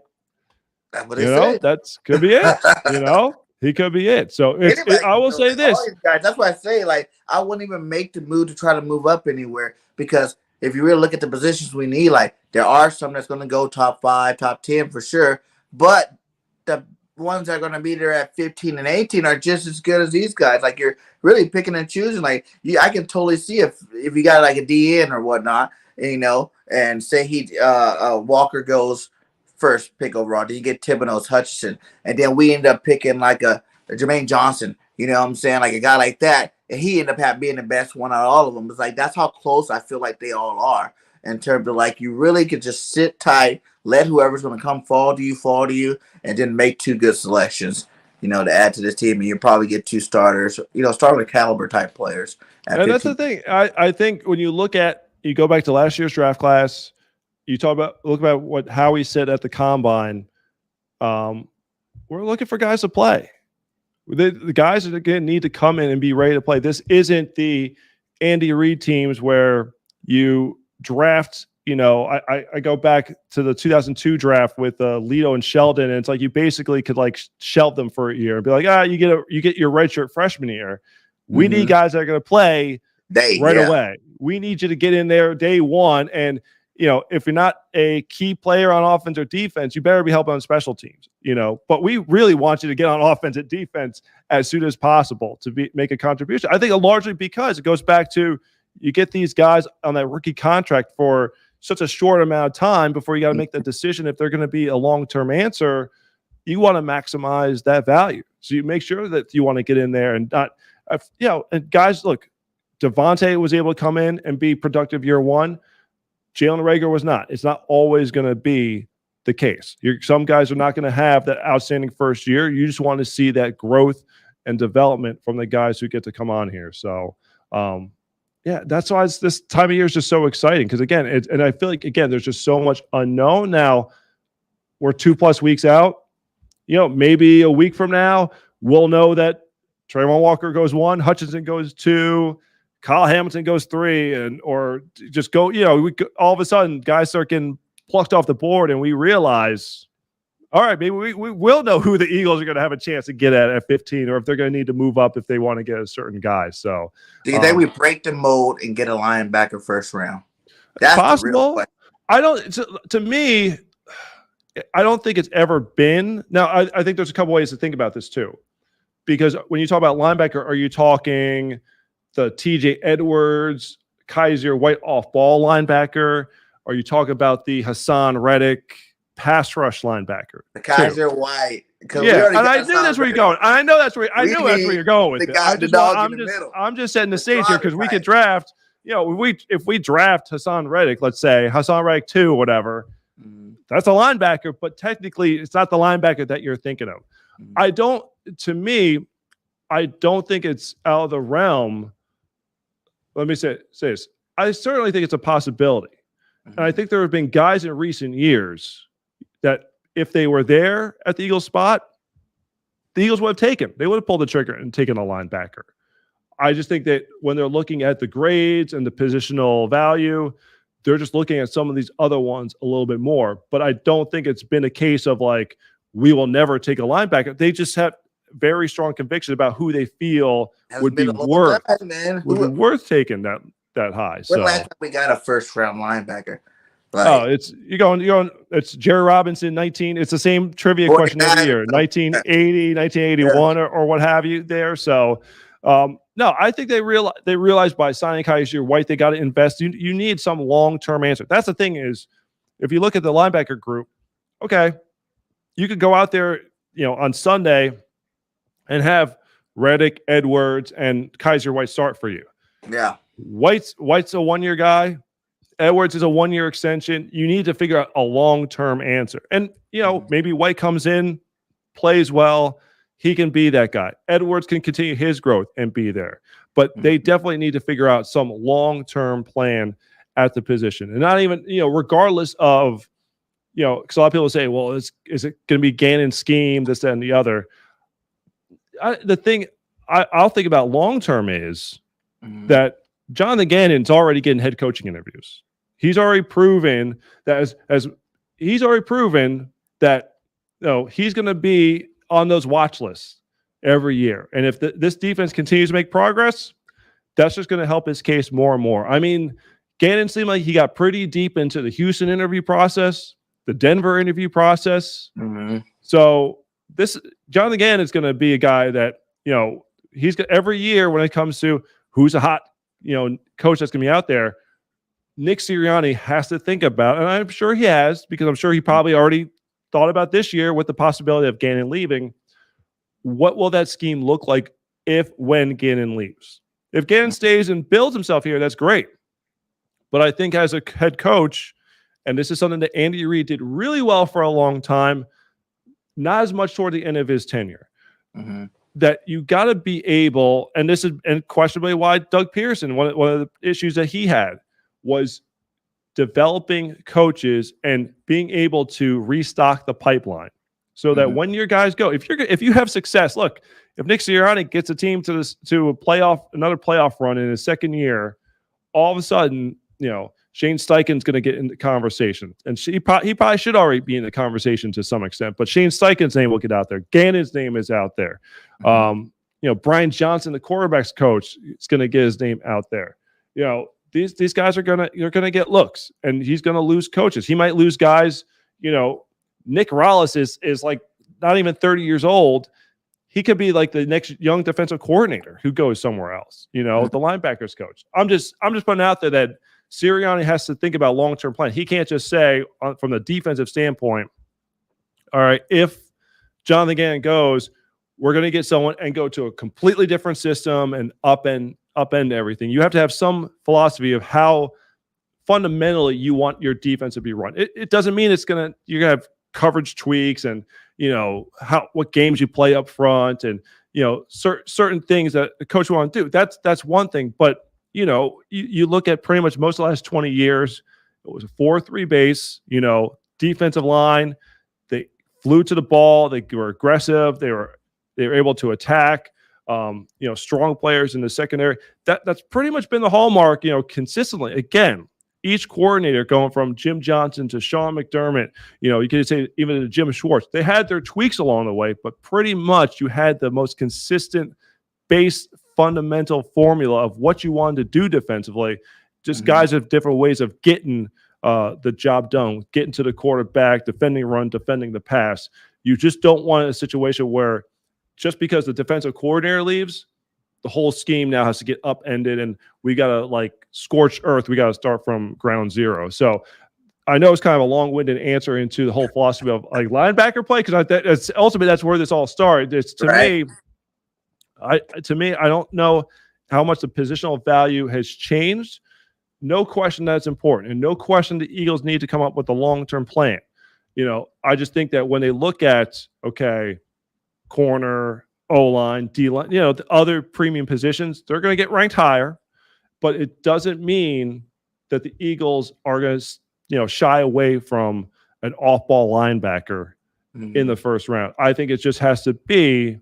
that's could be it. He could be it. So I will say this, guys. That's why I say, like, I wouldn't even make the move to try to move up anywhere, because if you really look at the positions we need, like, there are some that's going to go top 5, top 10 for sure, but the ones that are going to be there at 15 and 18 are just as good as these guys. Like, you're really picking and choosing. Like, I can totally see if you got like a DN or whatnot, and say Walker goes first pick overall, then you get Thibodeau's Hutchinson, and then we end up picking like a Jermaine Johnson, you know what I'm saying, like a guy like that, and he ended up being the best one out of all of them. It's like, that's how close I feel like they all are in terms of, like, you really could just sit tight, let whoever's going to come fall to you, and then make 2 good selections, to add to this team, and you probably get 2 starters, starter caliber type players. And that's the thing. I think when you go back to last year's draft class, you look about what Howie said at the combine. We're looking for guys to play. The guys that again need to come in and be ready to play. This isn't the Andy Reid teams where you draft. I go back to the 2002 draft with Lito and Sheldon, and it's like you basically could like shelve them for a year and be like, you get your redshirt freshman year. We need guys that are going to play right away. we need you to get in there day one. And, if you're not a key player on offense or defense, you better be helping on special teams, but we really want you to get on offense and defense as soon as possible to make a contribution. I think largely because it goes back to, you get these guys on that rookie contract for such a short amount of time before you got to make the decision if they're going to be a long-term answer. You want to maximize that value. So you make sure that you want to get in there and not, and guys, look, Devonta was able to come in and be productive year one. Jalen REAGOR was not. It's not always going to be the case. Some guys are not going to have that outstanding first year. You just want to see that growth and development from the guys who get to come on here. So, that's why this time of year is just so exciting. Because again, and I feel like, again, there's just so much unknown. Now, we're 2+ weeks out. Maybe a week from now, we'll know that Travon Walker goes 1, Hutchinson goes 2, Kyle Hamilton goes 3, or just go, all of a sudden guys start getting plucked off the board and we realize, all right, maybe we will know who the Eagles are going to have a chance to get at 15, or if they're going to need to move up if they want to get a certain guy. So do you think we break the mold and get a linebacker first round? That's possible. I don't, to me, I don't think it's ever been. Now, I think there's a couple ways to think about this too. Because when you talk about linebacker, are you talking the TJ Edwards, Kaiser White off-ball linebacker? Are you talking about the Hassan Reddick pass rush linebacker? The Kaiser White. Yeah, and I knew that's where you're going. I know that's where you're going with it. I'm just setting the stage here because we could draft, if we draft Hassan Reddick, let's say Hassan Reddick 2 or whatever, that's a linebacker, but technically it's not the linebacker that you're thinking of. I don't think it's out of the realm. Let me say this. I certainly think it's a possibility. And I think there have been guys in recent years that if they were there at the Eagles spot, the Eagles would have taken. They would have pulled the trigger and taken a linebacker. I just think that when they're looking at the grades and the positional value, they're just looking at some of these other ones a little bit more. But I don't think it's been a case of like, we will never take a linebacker. They just have very strong conviction about who they feel would be worth taking that high. When last time we got a first-round linebacker? It's Jerry Robinson, 19. It's the same trivia question every year, 1980, 1981, or what have you there. So, no, I think they realized by signing Kaiser White, they got to invest. You need some long-term answer. That's the thing is, if you look at the linebacker group, okay, you could go out there, on Sunday and have Reddick, Edwards, and Kaiser White start for you. Yeah. White's a 1-year guy. Edwards is a 1-year extension. You need to figure out a long-term answer. And, maybe White comes in, plays well. He can be that guy. Edwards can continue his growth and be there. But they definitely need to figure out some long-term plan at the position. And not even, regardless of, because a lot of people say, well, is it going to be Gannon's scheme, this, that, and the other? The thing I'll think about long-term is that Jonathan Gannon's already getting head coaching interviews. He's already proven that he's going to be on those watch lists every year. And if this defense continues to make progress, that's just going to help his case more and more. I mean, Gannon seemed like he got pretty deep into the Houston interview process, the Denver interview process. So Jonathan Gannon is going to be a guy that, he's got every year when it comes to who's a hot, coach that's going to be out there, Nick Sirianni has to think about, and I'm sure he has, because I'm sure he probably already thought about this year with the possibility of Gannon leaving. What will that scheme look like when Gannon leaves? If Gannon stays and builds himself here, that's great. But I think as a head coach, and this is something that Andy Reid did really well for a long time, not as much toward the end of his tenure, that you got to be able, and this is questionably why Doug Pearson, one of the issues that he had was developing coaches and being able to restock the pipeline so that when your guys go, if you have success, look, if Nick Sirianni gets a team to another playoff run in his second year, all of a sudden, Shane Steichen's going to get in the conversation, and he probably should already be in the conversation to some extent. But Shane Steichen's name will get out there. Gannon's name is out there. Brian Johnson, the quarterback's coach, is going to get his name out there. these guys you're gonna get looks, and he's gonna lose coaches. He might lose guys. Nick Rallis is like not even 30 years old. He could be like the next young defensive coordinator who goes somewhere else. The linebackers coach. I'm just putting out there that Sirianni has to think about long-term plan. He can't just say from the defensive standpoint, all right, if Jonathan Gannon goes, we're going to get someone and go to a completely different system and upend everything. You have to have some philosophy of how fundamentally you want your defense to be run. It doesn't mean you're going to have coverage tweaks and what games you play up front and certain things that the coach want to do. That's one thing, but you look at pretty much most of the last 20 years, it was a 4-3 base. Defensive line, they flew to the ball, they were aggressive, they were able to attack. Strong players in the secondary. That's pretty much been the hallmark. Consistently. Again, each coordinator going from Jim Johnson to Sean McDermott, you could say even to Jim Schwartz, they had their tweaks along the way, but pretty much you had the most consistent base fundamental formula of what you wanted to do defensively. Just guys have different ways of getting the job done, getting to the quarterback, defending run, defending the pass. You just don't want a situation where just because the defensive coordinator leaves, the whole scheme now has to get upended and we got to like scorched earth. We got to start from ground zero. So I know it's kind of a long-winded answer into the whole philosophy of like linebacker play, because ultimately that's where this all started. It's to me, I don't know how much the positional value has changed. No question that's important, and no question the Eagles need to come up with a long-term plan. I just think that when they look at corner, O-line, D-line, the other premium positions, they're going to get ranked higher, but it doesn't mean that the Eagles are going to, shy away from an off-ball linebacker in the first round. I think it just has to be,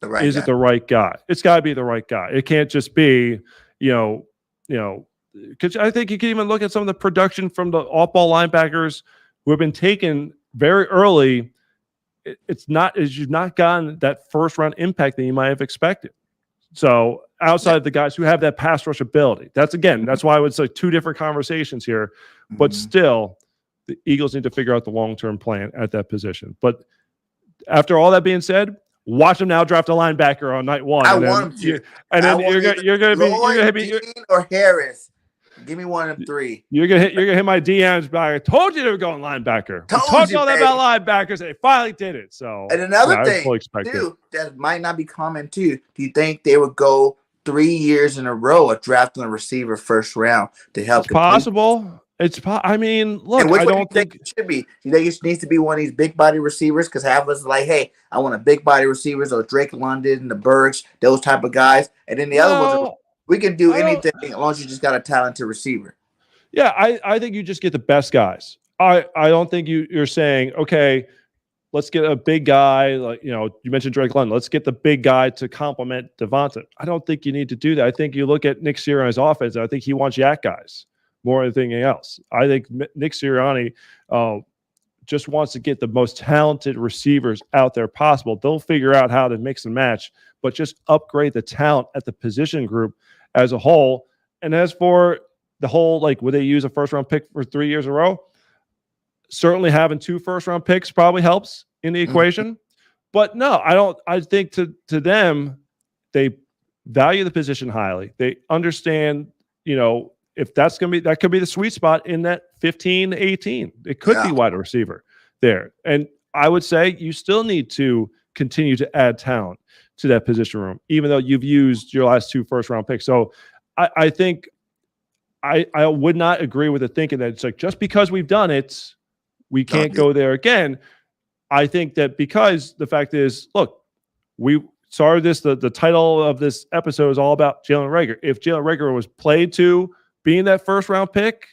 it the right guy? It's got to be the right guy. It can't just be, because I think you can even look at some of the production from the off-ball linebackers who have been taken very early. You've not gotten that first round impact that you might have expected. So outside of the guys who have that pass rush ability, that's why I would say two different conversations here, but still the Eagles need to figure out the long-term plan at that position. But after all that being said, watch them now draft a linebacker on night one. I want them to. And then you're going to be Dean or Harris. Give me one of them three. You're gonna hit my DMs by. I told you they were going linebacker. Told you all that about linebackers. They finally did it. So and another thing too that might not be common too. Do you think they would go 3 years in a row of drafting a receiver first round to help? It's possible. I mean, look, I don't think it should be. You think it needs to be one of these big body receivers? Because half of us are like, hey, I want a big body receivers or Drake London, the Bergs, those type of guys, and then the other ones are. We can do anything as long as you just got a talented receiver. Yeah, I think you just get the best guys. I don't think you're saying, okay, let's get a big guy. Like, you mentioned Drake London. Let's get the big guy to complement Devonta. I don't think you need to do that. I think you look at Nick Sirianni's offense. I think he wants yak guys more than anything else. I think Nick Sirianni just wants to get the most talented receivers out there possible. They'll figure out how to mix and match, but just upgrade the talent at the position group as a whole. And as for the whole, would they use a first-round pick for 3 years in a row? Certainly having 2 first-round picks probably helps in the equation. But no, I don't. I think to them, they value the position highly. They understand, if that's going to be, that could be the sweet spot in that 15 to 18. It could be wide receiver there. And I would say you still need to continue to add talent to that position room, even though you've used your last 2 first-round picks. So I think I would not agree with the thinking that it's like, just because we've done it, we can't go there again. I think that because the fact is, look, we started this, the title of this episode is all about Jalen REAGOR. If Jalen REAGOR was played to being that first-round pick,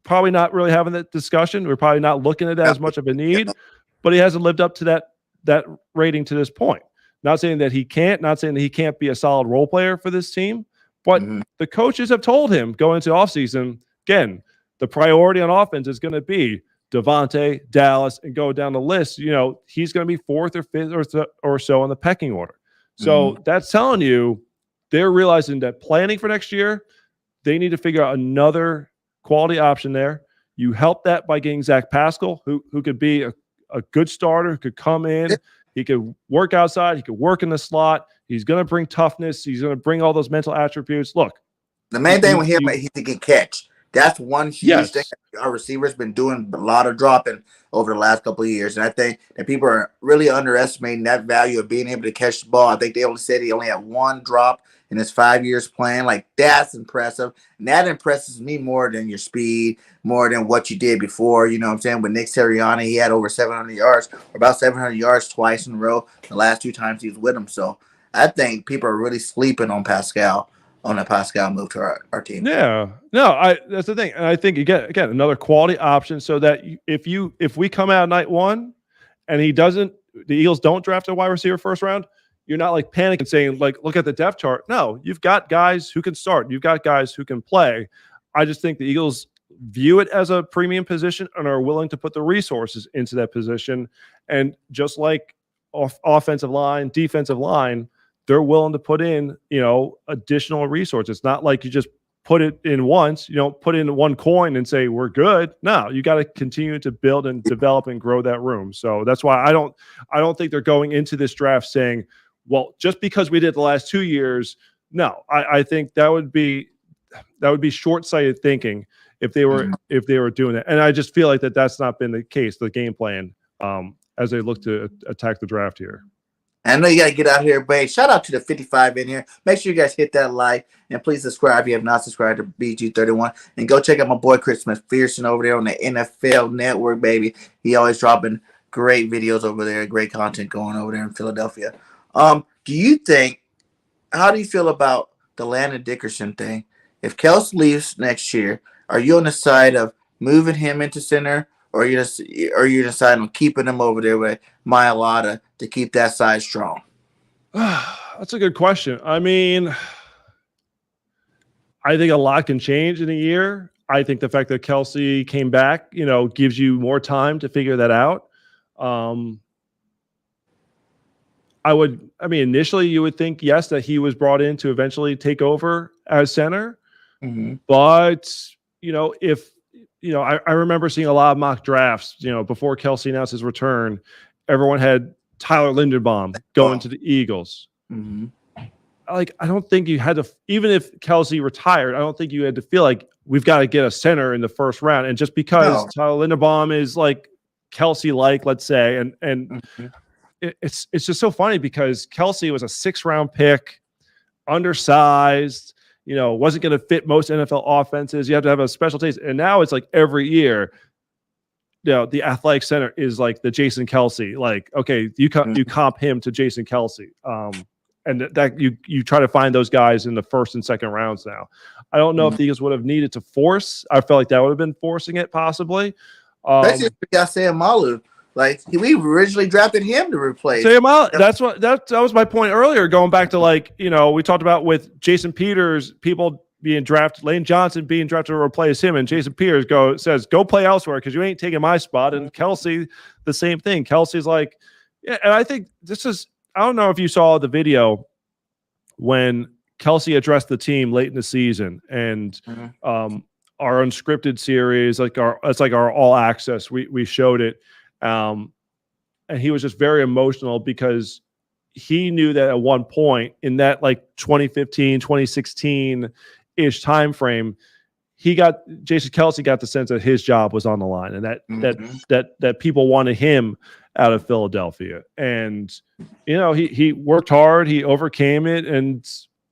probably not really having that discussion. We're probably not looking at that as much of a need, but he hasn't lived up to that rating to this point. Not saying that he can't, not saying that he can't be a solid role player for this team, but the coaches have told him going into offseason, again, the priority on offense is going to be Devonta, Dallas, and go down the list. He's going to be 4th or 5th or so on the pecking order. So that's telling you they're realizing that planning for next year, they need to figure out another quality option there. You help that by getting Zach Pascal, who could be a good starter, who could come in. He could work outside. He could work in the slot. He's going to bring toughness. He's going to bring all those mental attributes. Look, the main thing with him, he can catch. That's one huge thing our receivers been doing a lot of dropping over the last couple of years. And I think that people are really underestimating that value of being able to catch the ball. I think they only said he only had one drop in his 5 years playing. Like, that's impressive. And that impresses me more than your speed, more than what you did before. You know what I'm saying? With Nick Sirianni, he had over 700 yards, or about 700 yards twice in a row the last 2 times he was with him. So I think people are really sleeping on Pascal. On a Pascal move to our team. Yeah, no, that's the thing, and I think you get again another quality option so that if we come out night one and the Eagles don't draft a wide receiver first round, you're not like panicking saying like, look at the depth chart. No, you've got guys who can start, you've got guys who can play. I just think the Eagles view it as a premium position and are willing to put the resources into that position, and just like offensive line, defensive line, they're willing to put in, additional resources. It's not like you just put it in once, put in one coin and say, we're good. No, you got to continue to build and develop and grow that room. So that's why I don't think they're going into this draft saying, well, just because we did the last 2 years. No, I think that would be short-sighted thinking if they were doing that. And I just feel like that's not been the case, the game plan, as they look to attack the draft here. I know you got to get out here, everybody. Shout out to the 55 in here. Make sure you guys hit that like, and please subscribe if you have not subscribed to BG31. And go check out my boy Chris McPHERSON over there on the NFL Network, baby. He always dropping great videos over there, great content going over there in Philadelphia. How do you feel about the Landon Dickerson thing? If Kels leaves next year, are you on the side of moving him into center, or are you deciding on keeping him over there with Mailata to keep that side strong? That's a good question. I mean, I think a lot can change in a year. I think the fact that Kelsey came back, gives you more time to figure that out. Initially you would think, yes, that he was brought in to eventually take over as center. Mm-hmm. But, I remember seeing a lot of mock drafts, before Kelsey announced his return. Everyone had Tyler Linderbaum going to the Eagles. Mm-hmm. I don't think you had to, even if Kelsey retired, I don't think you had to feel like we've got to get a center in the first round. And just because Tyler Linderbaum is like Kelsey-like, let's say, and mm-hmm. it's just so funny because Kelsey was a 6th-round pick, undersized, wasn't going to fit most NFL offenses. You have to have a special taste. And now it's like every year, the athletic center is like the Jason Kelsey. Like, okay, you comp him to Jason Kelsey. And that you try to find those guys in the 1st and 2nd rounds now. I don't know if the Eagles would have needed to force. I felt like that would have been forcing it possibly. Especially if we got Sayamalu. Like, we originally drafted him to replace. That was my point earlier, going back to we talked about with Jason Peters, people being drafted, Lane Johnson being drafted to replace him, and Jason Peters says, go play elsewhere because you ain't taking my spot. And Kelsey, the same thing. Kelsey's like, yeah, and I think I don't know if you saw the video when Kelsey addressed the team late in the season and our unscripted series, it's like our all access, we showed it. And he was just very emotional because he knew that at one point in that 2015, 2016-ish time frame, Jason Kelsey got the sense that his job was on the line and that people wanted him out of Philadelphia. And, he worked hard, he overcame it, and,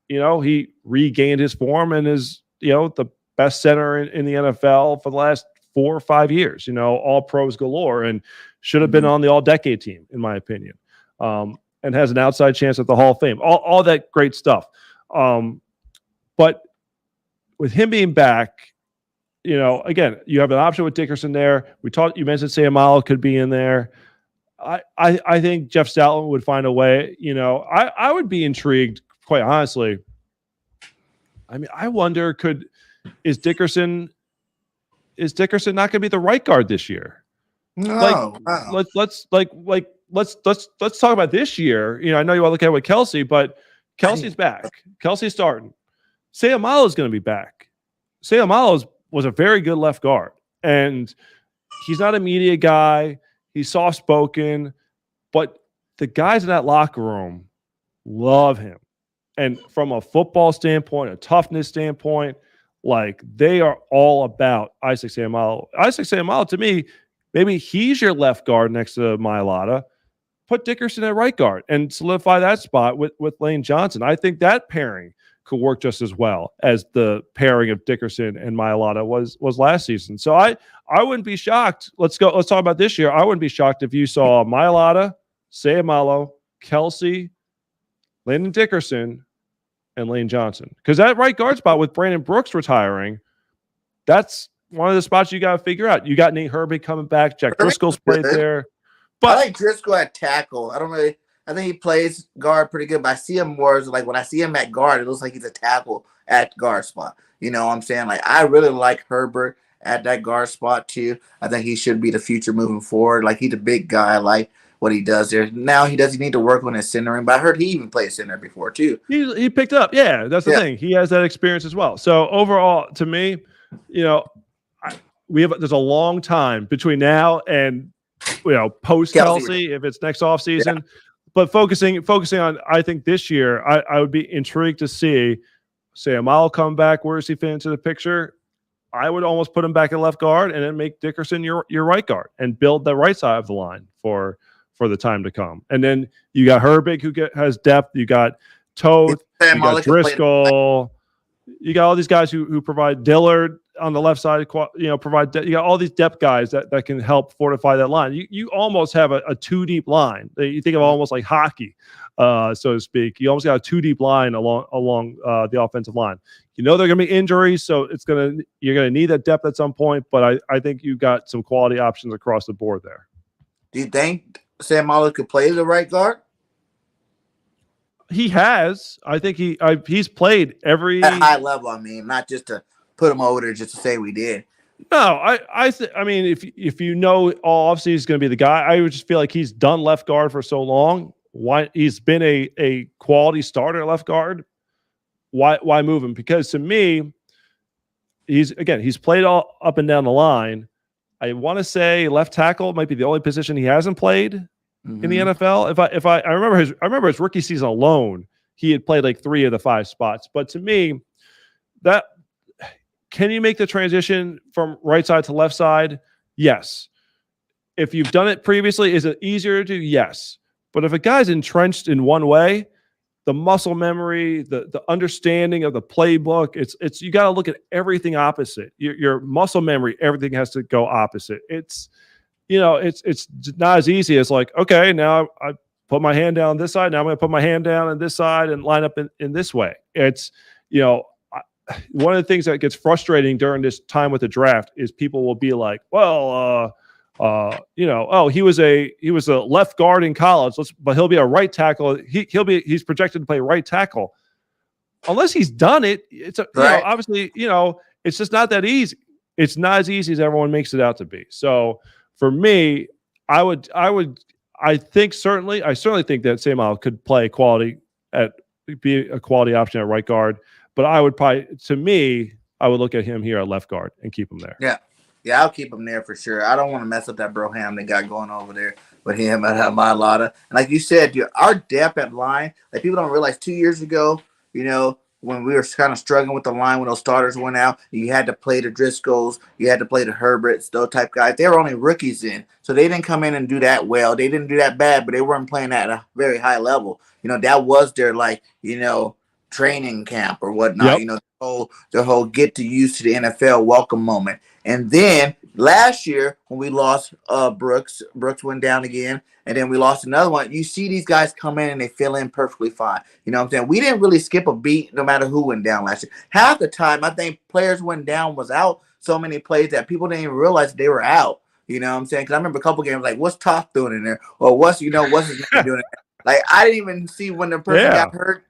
he regained his form and is, the best center in the NFL for the last 4 or 5 years, all pros galore, and should have been on the all-decade team, in my opinion, and has an outside chance at the Hall of Fame, all that great stuff. But with him being back, again, you have an option with Dickerson there. You mentioned Sayamalo could be in there. I think Jeff Stoutland would find a way. I would be intrigued, quite honestly. I mean, I wonder, is Dickerson not going to be the right guard this year? No. Let's talk about this year. I know you want to look at it with Kelsey, but Kelsey's back. Kelsey's starting. Sayamalo's going to be back. Seumalo was a very good left guard, and he's not a media guy. He's soft-spoken, but the guys in that locker room love him. And from a football standpoint, a toughness standpoint, like they are all about Isaac Seumalo. Isaac Seumalo, to me, maybe he's your left guard next to Mailata. Put Dickerson at right guard and solidify that spot with Lane Johnson. I think that pairing could work just as well as the pairing of Dickerson and Mailata was last season. So I wouldn't be shocked. Let's talk about this year. I wouldn't be shocked if you saw Mailata, Seumalo, Kelsey, Landon Dickerson, and Lane Johnson. Because that right guard spot with Brandon Brooks retiring, that's one of the spots you got to figure out. You got Nate Herbig coming back. Jack Driscoll's played there. But I like Driscoll at tackle. I think he plays guard pretty good, but I see him more as like when I see him at guard, it looks like he's a tackle at guard spot. You know what I'm saying? Like I really like Herbert at that guard spot too. I think he should be the future moving forward. Like he's a big guy. I like what he does there. Now he doesn't need to work on his centering, but I heard he even played center before too. He picked up. Yeah, that's the thing. He has that experience as well. So overall, to me, you know, there's a long time between now and post Kelsey, if it's next offseason. Yeah. But focusing on, I think this year, I would be intrigued to see Seumalo come back. Where does he fit into the picture? I would almost put him back at left guard and then make Dickerson your right guard and build the right side of the line for the time to come. And then you got Herbig who has depth. You got Toth. You got Driscoll. You got all these guys who provide Dillard on the left side. You got all these depth guys that can help fortify that line. You almost have a two deep line. You think of almost like hockey, so to speak. You almost got a two deep line along the offensive line. You know there are going to be injuries, so you're going to need that depth at some point. But I think you got some quality options across the board there. Do you think Seumalo could play the right guard? He has. I think he's played every at high level. I mean, not just to put him over there just to say we did. No, I mean, if you know all offseason is going to be the guy, I would just feel like he's done left guard for so long. Why he's been a quality starter at left guard? Why move him? Because to me, he's played all up and down the line. I want to say left tackle might be the only position he hasn't played in the NFL. I remember his rookie season alone, he had played like 3 of the 5 spots. But to me, that can you make the transition from right side to left side? Yes. If you've done it previously, is it easier to do? Yes. But if a guy's entrenched in one way, the muscle memory, the understanding of the playbook, it's you got to look at everything opposite. Your muscle memory, everything has to go opposite. It's not as easy as like, okay, now I put my hand down on this side. Now I'm going to put my hand down on this side and line up in this way. It's, one of the things that gets frustrating during this time with the draft is people will be like, well, he was a left guard in college, but he'll be a right tackle. He's projected to play right tackle. Unless he's done it, it's obviously, it's just not that easy. It's not as easy as everyone makes it out to be. So for me, I certainly think that Seumalo could play be a quality option at right guard. But I would I would look at him here at left guard and keep him there. Yeah, I'll keep him there for sure. I don't want to mess up that Broham they got going over there with him at Mailata. And like you said, our depth at line, like people don't realize 2 years ago, when we were kind of struggling with the line when those starters went out, you had to play the Driscolls, you had to play the Herberts, those type guys. They were only rookies then, so they didn't come in and do that well. They didn't do that bad, but they weren't playing at a very high level. That was their training camp or whatnot. Yep. The whole get to use to the NFL welcome moment. And then last year when we lost Brooks went down again, and then we lost another one. You see these guys come in and they fill in perfectly fine. You know what I'm saying? We didn't really skip a beat no matter who went down last year. Half the time I think players went down was out so many plays that people didn't even realize they were out. You know what I'm saying? Because I remember a couple games like, what's Toth doing in there? Or what's his name doing in there? Like, I didn't even see when the person got hurt,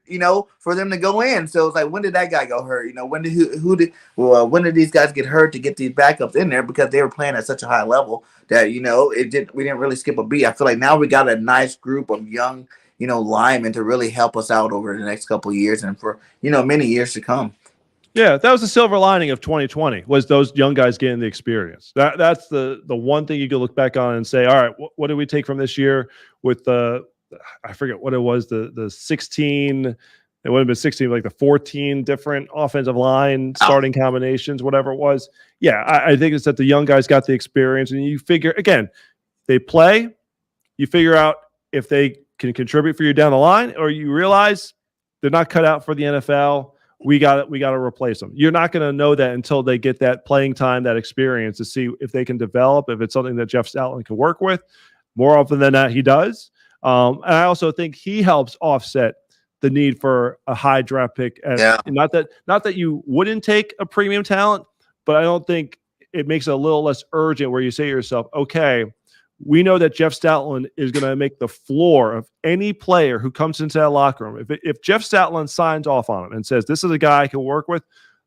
for them to go in. So it's like, when did that guy go hurt? When did these guys get hurt to get these backups in there? Because they were playing at such a high level that, we didn't really skip a beat. I feel like now we got a nice group of young, linemen to really help us out over the next couple of years and for, many years to come. Yeah, that was the silver lining of 2020 was those young guys getting the experience. That's the one thing you could look back on and say, all right, what did we take from this year with the I forget what it was, the 16, it would have been 16, like the 14 different offensive line starting combinations, whatever it was. Yeah, I think it's that the young guys got the experience, and you figure, again, they play, you figure out if they can contribute for you down the line, or you realize they're not cut out for the NFL. We got to replace them. You're not going to know that until they get that playing time, that experience, to see if they can develop, if it's something that Jeff Stoutland can work with. More often than not, he does. And I also think he helps offset the need for a high draft pick. Not that you wouldn't take a premium talent, but I don't think it makes it a little less urgent where you say to yourself, okay, we know that Jeff Stoutland is going to make the floor of any player who comes into that locker room. If Jeff Stoutland signs off on him and says, this is a guy I can work with,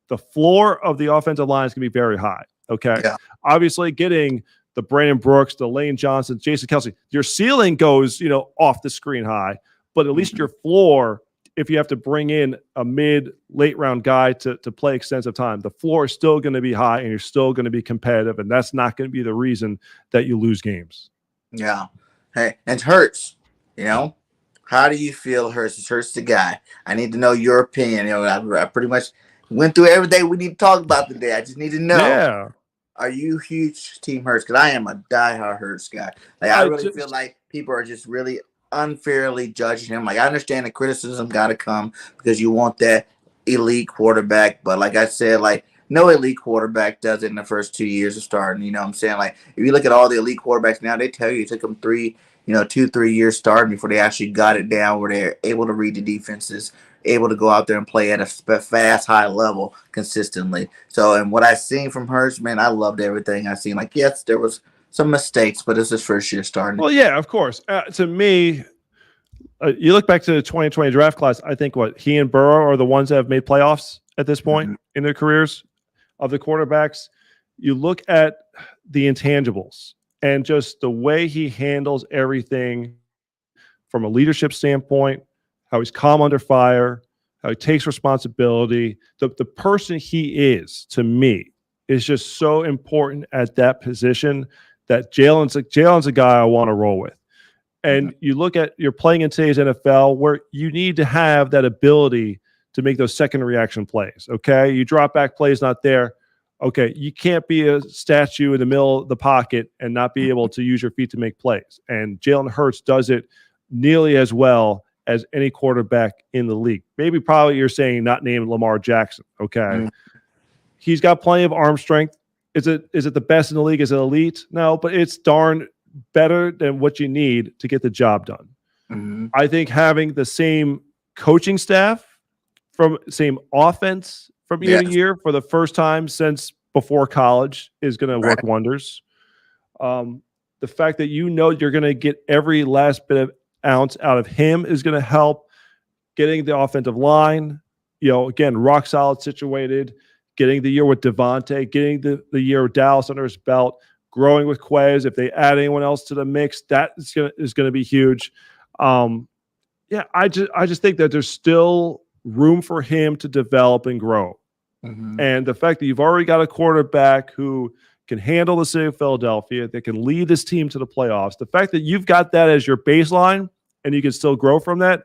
the floor of the offensive line is going to be very high. Okay. Yeah. Obviously, getting the Brandon Brooks, the Lane Johnson, Jason Kelsey, your ceiling goes, off the screen high, but at least your floor, if you have to bring in a late round guy to play extensive time, the floor is still going to be high and you're still going to be competitive. And that's not going to be the reason that you lose games. Yeah. Hey, and Hurts, how do you feel Hurts? Hurts the guy. I need to know your opinion. I pretty much went through everything we need to talk about today. I just need to know. Yeah. Are you huge Team Hurts? Because I am a diehard Hurts guy. I really feel like people are just really unfairly judging him. I understand the criticism got to come because you want that elite quarterback, but like I said, no elite quarterback does it in the first 2 years of starting. You know what I'm saying? If you look at all the elite quarterbacks now, they tell you it took them 2-3 years starting before they actually got it down where they're able to read the defenses, able to go out there and play at a fast, high level consistently. So, and what I've seen from Hurts, man, I loved everything I've seen. Yes, there was some mistakes, but it's his first year starting. Well, yeah, of course. To me, you look back to the 2020 draft class, I think he and Burrow are the ones that have made playoffs at this point in their careers of the quarterbacks. You look at the intangibles and just the way he handles everything from a leadership standpoint, how he's calm under fire, how he takes responsibility. The person he is, to me, is just so important at that position that Jalen's a guy I want to roll with. And you look at, you're playing in today's NFL where you need to have that ability to make those second reaction plays. Okay. You drop back plays not there. Okay. You can't be a statue in the middle of the pocket and not be able to use your feet to make plays. And Jalen Hurts does it nearly as well as any quarterback in the league. Probably you're saying not named Lamar Jackson. Okay. He's got plenty of arm strength. Is it the best in the league? Is it elite? No, but it's darn better than what you need to get the job done. I think having the same coaching staff from same offense from year to year for the first time since before college is going to work wonders. The fact that you're going to get every last bit of ounce out of him is going to help. Getting the offensive line, again, rock solid situated. Getting the year with Devonta, getting the year with Dallas under his belt, growing with Quez. If they add anyone else to the mix, that is going to be huge. I just think that there's still room for him to develop and grow. And the fact that you've already got a quarterback who can handle the city of Philadelphia, that can lead this team to the playoffs, the fact that you've got that as your baseline and you can still grow from that,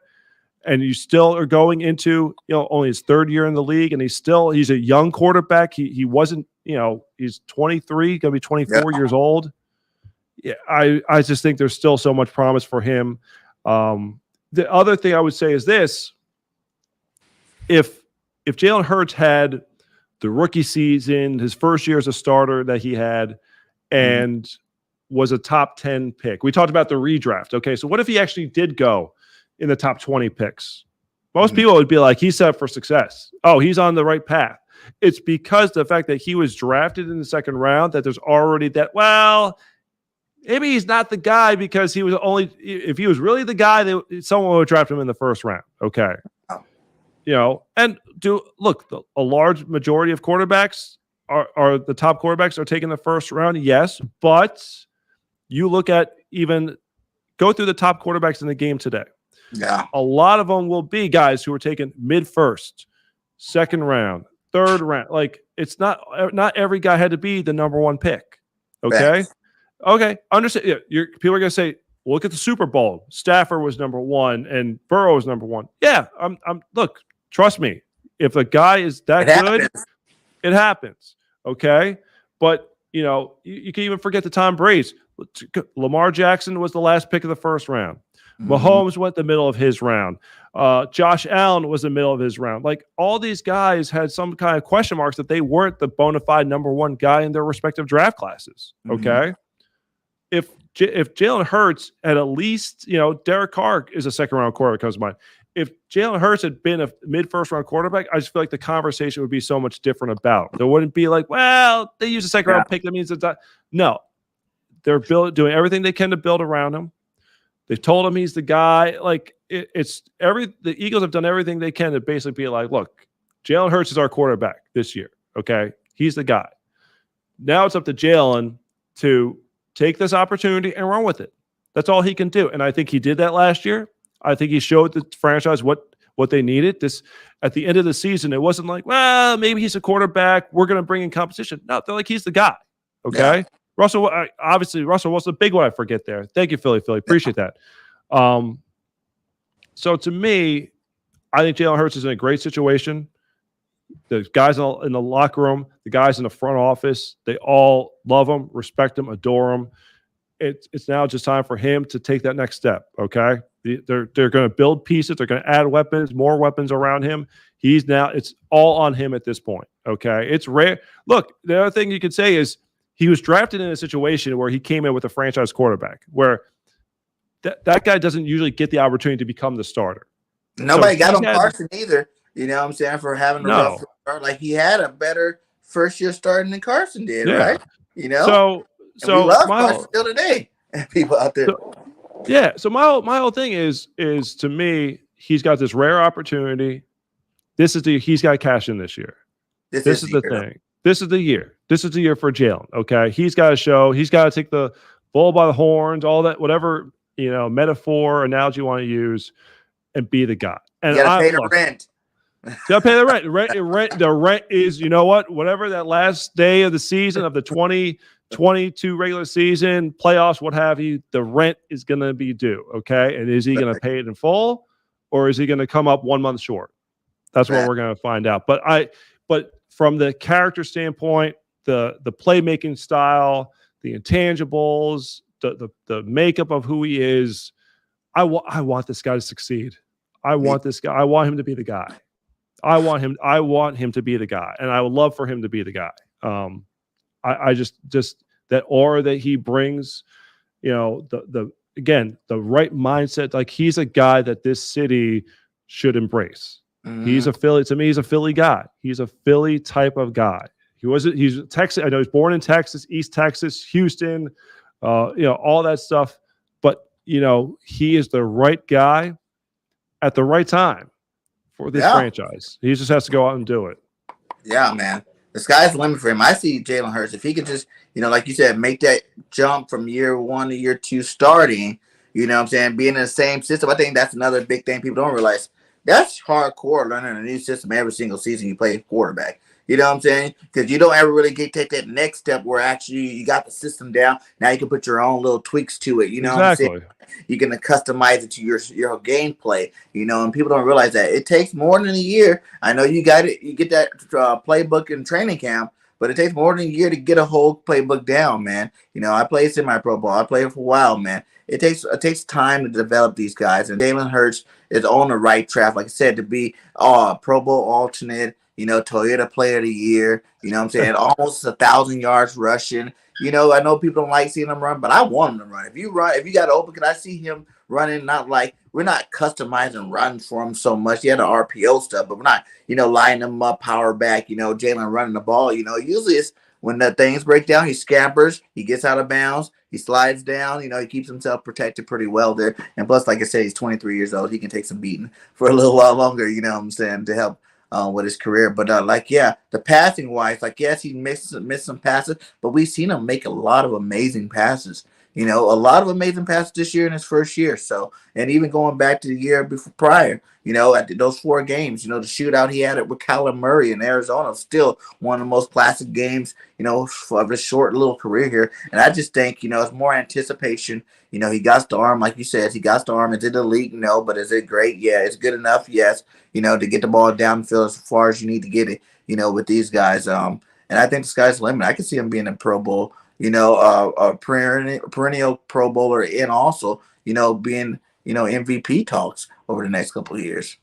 and you still are going into, only his third year in the league, and he's a young quarterback. He wasn't, he's 23, going to be 24 years old. Yeah, I just think there's still so much promise for him. The other thing I would say is this: if Jalen Hurts had the rookie season, his first year as a starter that he had, and was a top 10 pick, we talked about the redraft. Okay, so what if he actually did go in the top 20 picks? Most people would be like, he's set up for success. Oh, he's on the right path. It's because the fact that he was drafted in the second round that there's already that, well, maybe he's not the guy because he was only, if he was really the guy, someone would draft him in the first round. Okay. And a large majority of quarterbacks are the top quarterbacks are taking the first round. Yes. But you look at go through the top quarterbacks in the game today. Yeah. A lot of them will be guys who were taken mid-first, second round, third round. Like it's not every guy had to be the number one pick. Okay. Facts. Okay. Understand. Yeah, people are going to say, look at the Super Bowl. Stafford was number one and Burrow was number one. Yeah. Look, trust me. If a guy is that good, it happens. Okay. But, you can even forget the Tom Brady's. Lamar Jackson was the last pick of the first round. Mahomes went the middle of his round. Josh Allen was the middle of his round. Like all these guys had some kind of question marks that they weren't the bona fide number one guy in their respective draft classes. Okay. If Jalen Hurts had at least, Derek Carr is a second round quarterback comes to mind. If Jalen Hurts had been a mid first round quarterback, I just feel like the conversation would be so much different about. There wouldn't be like, well, they use a second round pick. That means it's not. No, they're doing everything they can to build around him. They've told him he's the guy. Like the Eagles have done everything they can to basically be like, look, Jalen Hurts is our quarterback this year. Okay. He's the guy. Now it's up to Jalen to take this opportunity and run with it. That's all he can do. And I think he did that last year. I think he showed the franchise what they needed. This at the end of the season, it wasn't like, well, maybe he's a quarterback. We're going to bring in competition. No, they're like, he's the guy. Okay. Yeah. Russell was the big one. I forget there. Thank you, Philly. Appreciate that. So to me, I think Jalen Hurts is in a great situation. The guys in the locker room, the guys in the front office, they all love him, respect him, adore him. It's now just time for him to take that next step. Okay. They're going to build pieces. They're going to add weapons, more weapons around him. It's all on him at this point. Okay. It's rare. Look, the other thing you could say is he was drafted in a situation where he came in with a franchise quarterback where that guy doesn't usually get the opportunity to become the starter. Nobody got on Carson either. You know what I'm saying? For having a rough start. Like he had a better first year starting than Carson did, right? So we love Carson still today. People out there. So my whole thing is to me, he's got this rare opportunity. He's got to cash in this year. This is the thing. This is the year. This is the year for Jalen. Okay. He's got to show, he's got to take the bull by the horns, all that, whatever, metaphor, analogy you want to use, and be the guy. And you gotta pay the rent. You gotta pay the rent. The rent is, whatever that last day of the season of the 2022 regular season, playoffs, what have you, the rent is going to be due. Okay. And is he going to pay it in full or is he going to come up 1 month short? That's what we're going to find out. But from the character standpoint, the playmaking style, the intangibles, the makeup of who he is, I want this guy to succeed. I want this guy. I want him to be the guy. I want him to be the guy. And I would love for him to be the guy. I just that aura that he brings, the right mindset. Like he's a guy that this city should embrace. He's a Philly. To me, he's a Philly guy. He's a Philly type of guy. He's Texas. I know he's born in Texas, East Texas, Houston, all that stuff. But he is the right guy at the right time for this franchise. He just has to go out and do it. Yeah, man. The sky's the limit for him. I see Jalen Hurts. If he could just, like you said, make that jump from year 1 to year 2 starting, being in the same system. I think that's another big thing people don't realize. That's hardcore learning a new system every single season you play quarterback. You know what I'm saying? Because you don't ever really take that next step where actually you got the system down. Now you can put your own little tweaks to it. You know what I'm saying? You're going to customize it to your gameplay, and people don't realize that. It takes more than a year. I know you got it. You get that playbook in training camp, but it takes more than a year to get a whole playbook down, man. I played semi-pro ball. I played for a while, man. It takes time to develop these guys. And Jalen Hurts is on the right track, like I said, to be Pro Bowl alternate, Toyota Player of the Year, almost 1,000 yards rushing. I know people don't like seeing him run, but I want him to run. If you got to open, can I see him running? Not like we're not customizing runs for him so much. Yeah, the RPO stuff, but we're not, lining him up, power back, Jalen running the ball. Usually it's when the things break down, he scampers, he gets out of bounds, he slides down, he keeps himself protected pretty well there. And plus, like I said, he's 23 years old. He can take some beating for a little while longer, to help with his career. But the passing wise, yes, he missed some passes, but we've seen him make a lot of amazing passes. You know, a lot of amazing passes this year in his first year. So, and even going back to the year before prior, you know, at those 4 games, you know, the shootout he had it with Kyler Murray in Arizona, still one of the most classic games, you know, of his short little career here. And I just think, you know, it's more anticipation. You know, he got the arm, like you said, he got the arm. Is it elite? No, but is it great? Yeah, it's good enough. Yes, you know, to get the ball downfield as far as you need to get it. You know, with these guys, and I think the sky's the limit. I can see him being a Pro Bowl. You know, a perennial Pro Bowler, and also, you know, being, you know, MVP talks over the next couple of years.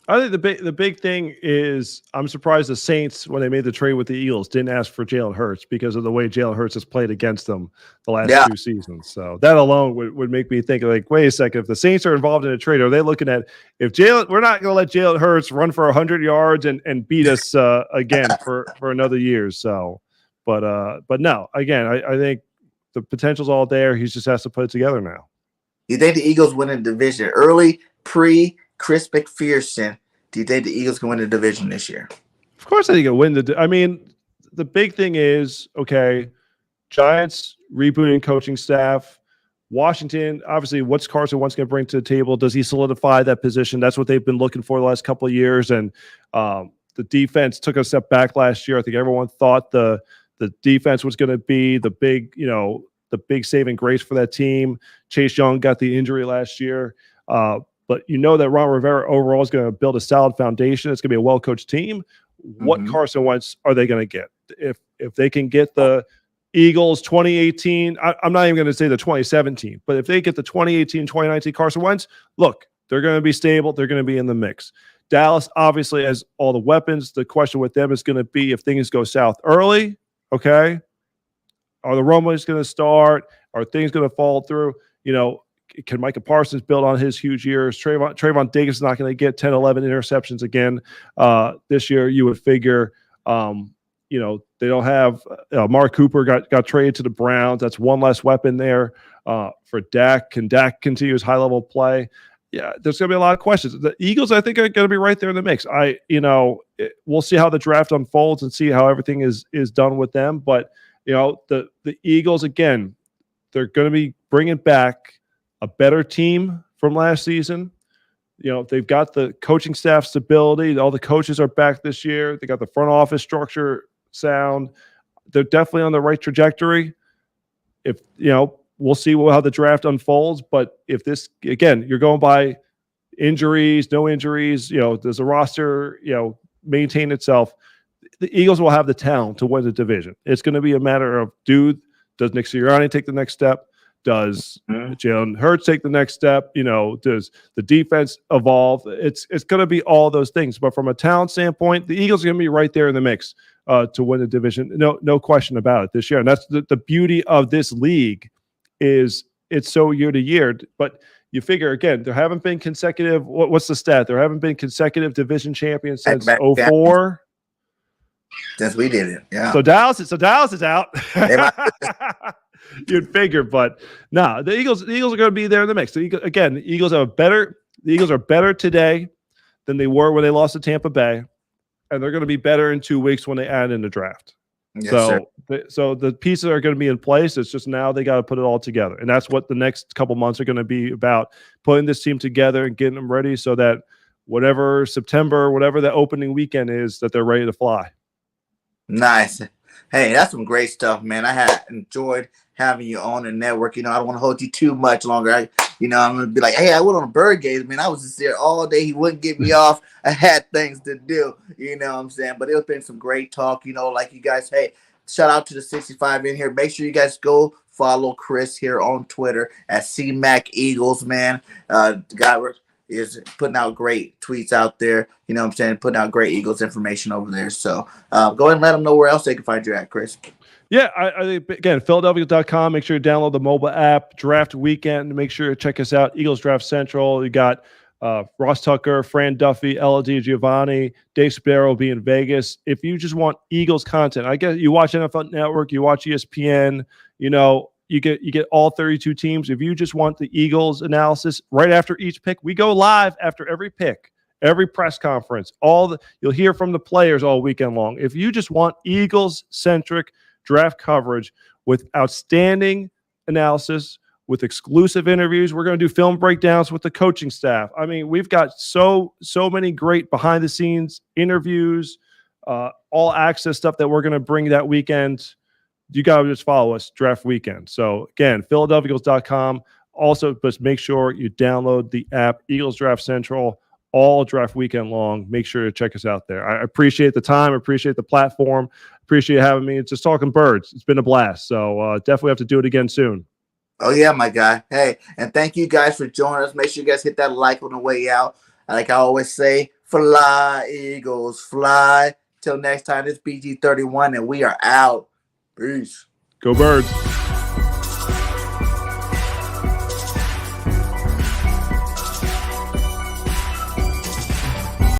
I think the big thing is I'm surprised the Saints, when they made the trade with the Eagles, didn't ask for Jalen Hurts because of the way Jalen Hurts has played against them the last 2 seasons. So that alone would make me think, like, wait a second, if the Saints are involved in a trade, are they looking at, if Jalen, we're not going to let Jalen Hurts run for 100 yards and beat us again for another year. So, but no, again, I think the potential's all there. He just has to put it together now. You think the Eagles win the division early, Chris McPHERSON? Do you think the Eagles can win the division this year? Of course, I think they'll win I mean, the big thing is, okay, Giants rebooting coaching staff. Washington, obviously, what's Carson Wentz going to bring to the table? Does he solidify that position? That's what they've been looking for the last couple of years. And the defense took a step back last year. I think everyone thought the defense was going to be the big, you know, the big saving grace for that team. Chase Young got the injury last year. But you know that Ron Rivera overall is going to build a solid foundation. It's going to be a well-coached team. What Carson Wentz are they going to get? If they can get the Eagles 2018, I'm not even going to say the 2017, but if they get the 2018, 2019 Carson Wentz, look, they're going to be stable. They're going to be in the mix. Dallas obviously has all the weapons. The question with them is going to be if things go south early, okay, are the Rumblings going to start? Are things going to fall through? You know, can Micah Parsons build on his huge years? Trayvon Diggs is not going to get 10, 11 interceptions again this year. You would figure, you know, they don't have Mark Cooper got traded to the Browns. That's one less weapon there for Dak. Can Dak continue his high-level play? Yeah, there's going to be a lot of questions. The Eagles, I think, are going to be right there in the mix. We'll see how the draft unfolds and see how everything is done with them. But, you know, the Eagles, again, they're going to be bringing back a better team from last season. You know, they've got the coaching staff stability. All the coaches are back this year. They got the front office structure sound. They're definitely on the right trajectory. If, you know, we'll see how the draft unfolds. But if this, again, you're going by injuries, no injuries, you know, does the roster, you know, maintain itself? The Eagles will have the talent to win the division. It's going to be a matter of, does Nick Sirianni take the next step? Does Jalen Hurts take the next step? You know, does the defense evolve? It's going to be all those things. But from a talent standpoint, the Eagles are going to be right there in the mix to win the division. No question about it this year. And that's the beauty of this league is it's so year to year. But you figure, again, there haven't been consecutive. What's the stat? There haven't been consecutive division champions since 2004. Since we did it, yeah. So Dallas is out. You'd figure, but no, the Eagles are going to be there in the mix. The Eagles are better today than they were when they lost to Tampa Bay, and they're going to be better in 2 weeks when they add in the draft. Yes, so the pieces are going to be in place. It's just now they got to put it all together, and that's what the next couple months are going to be about: putting this team together and getting them ready so that whatever the opening weekend is, that they're ready to fly. Nice. Hey, that's some great stuff, man. I had enjoyed having you on the network. You know, I don't want to hold you too much longer. I'm going to be like, hey, I went on a bird gaze, man. I was just there all day. He wouldn't get me off. I had things to do, you know what I'm saying? But it's been some great talk, you know, like you guys, hey, shout out to the 65 in here. Make sure you guys go follow Chris here on Twitter at CMAC man. The guy is putting out great tweets out there, you know what I'm saying, putting out great Eagles information over there. So go ahead and let them know where else they can find you at, Chris. Yeah, again, Philadelphia.com. Make sure you download the mobile app. Draft weekend. Make sure you check us out. Eagles Draft Central. You got Ross Tucker, Fran Duffy, Ella Giovanni, Dave Sparrow will be in Vegas. If you just want Eagles content, I guess you watch NFL Network, you watch ESPN, you know, you get all 32 teams. If you just want the Eagles analysis right after each pick, we go live after every pick, every press conference. You'll hear from the players all weekend long. If you just want Eagles-centric draft coverage with outstanding analysis with exclusive interviews. We're going to do film breakdowns with the coaching staff. I mean, we've got so many great behind the scenes interviews, all access stuff that we're going to bring that weekend. You got to just follow us draft weekend. So again, PhiladelphiaEagles.com. Also, just make sure you download the app, Eagles Draft Central, all draft weekend long. Make sure to check us out there. I appreciate the time. I appreciate the platform. Appreciate having me. It's just talking birds. It's been a blast. So definitely have to do it again soon. Oh, yeah, my guy. Hey, and thank you guys for joining us. Make sure you guys hit that like on the way out. Like I always say, fly, Eagles, fly. Till next time, it's BG31, and we are out. Peace. Go Birds.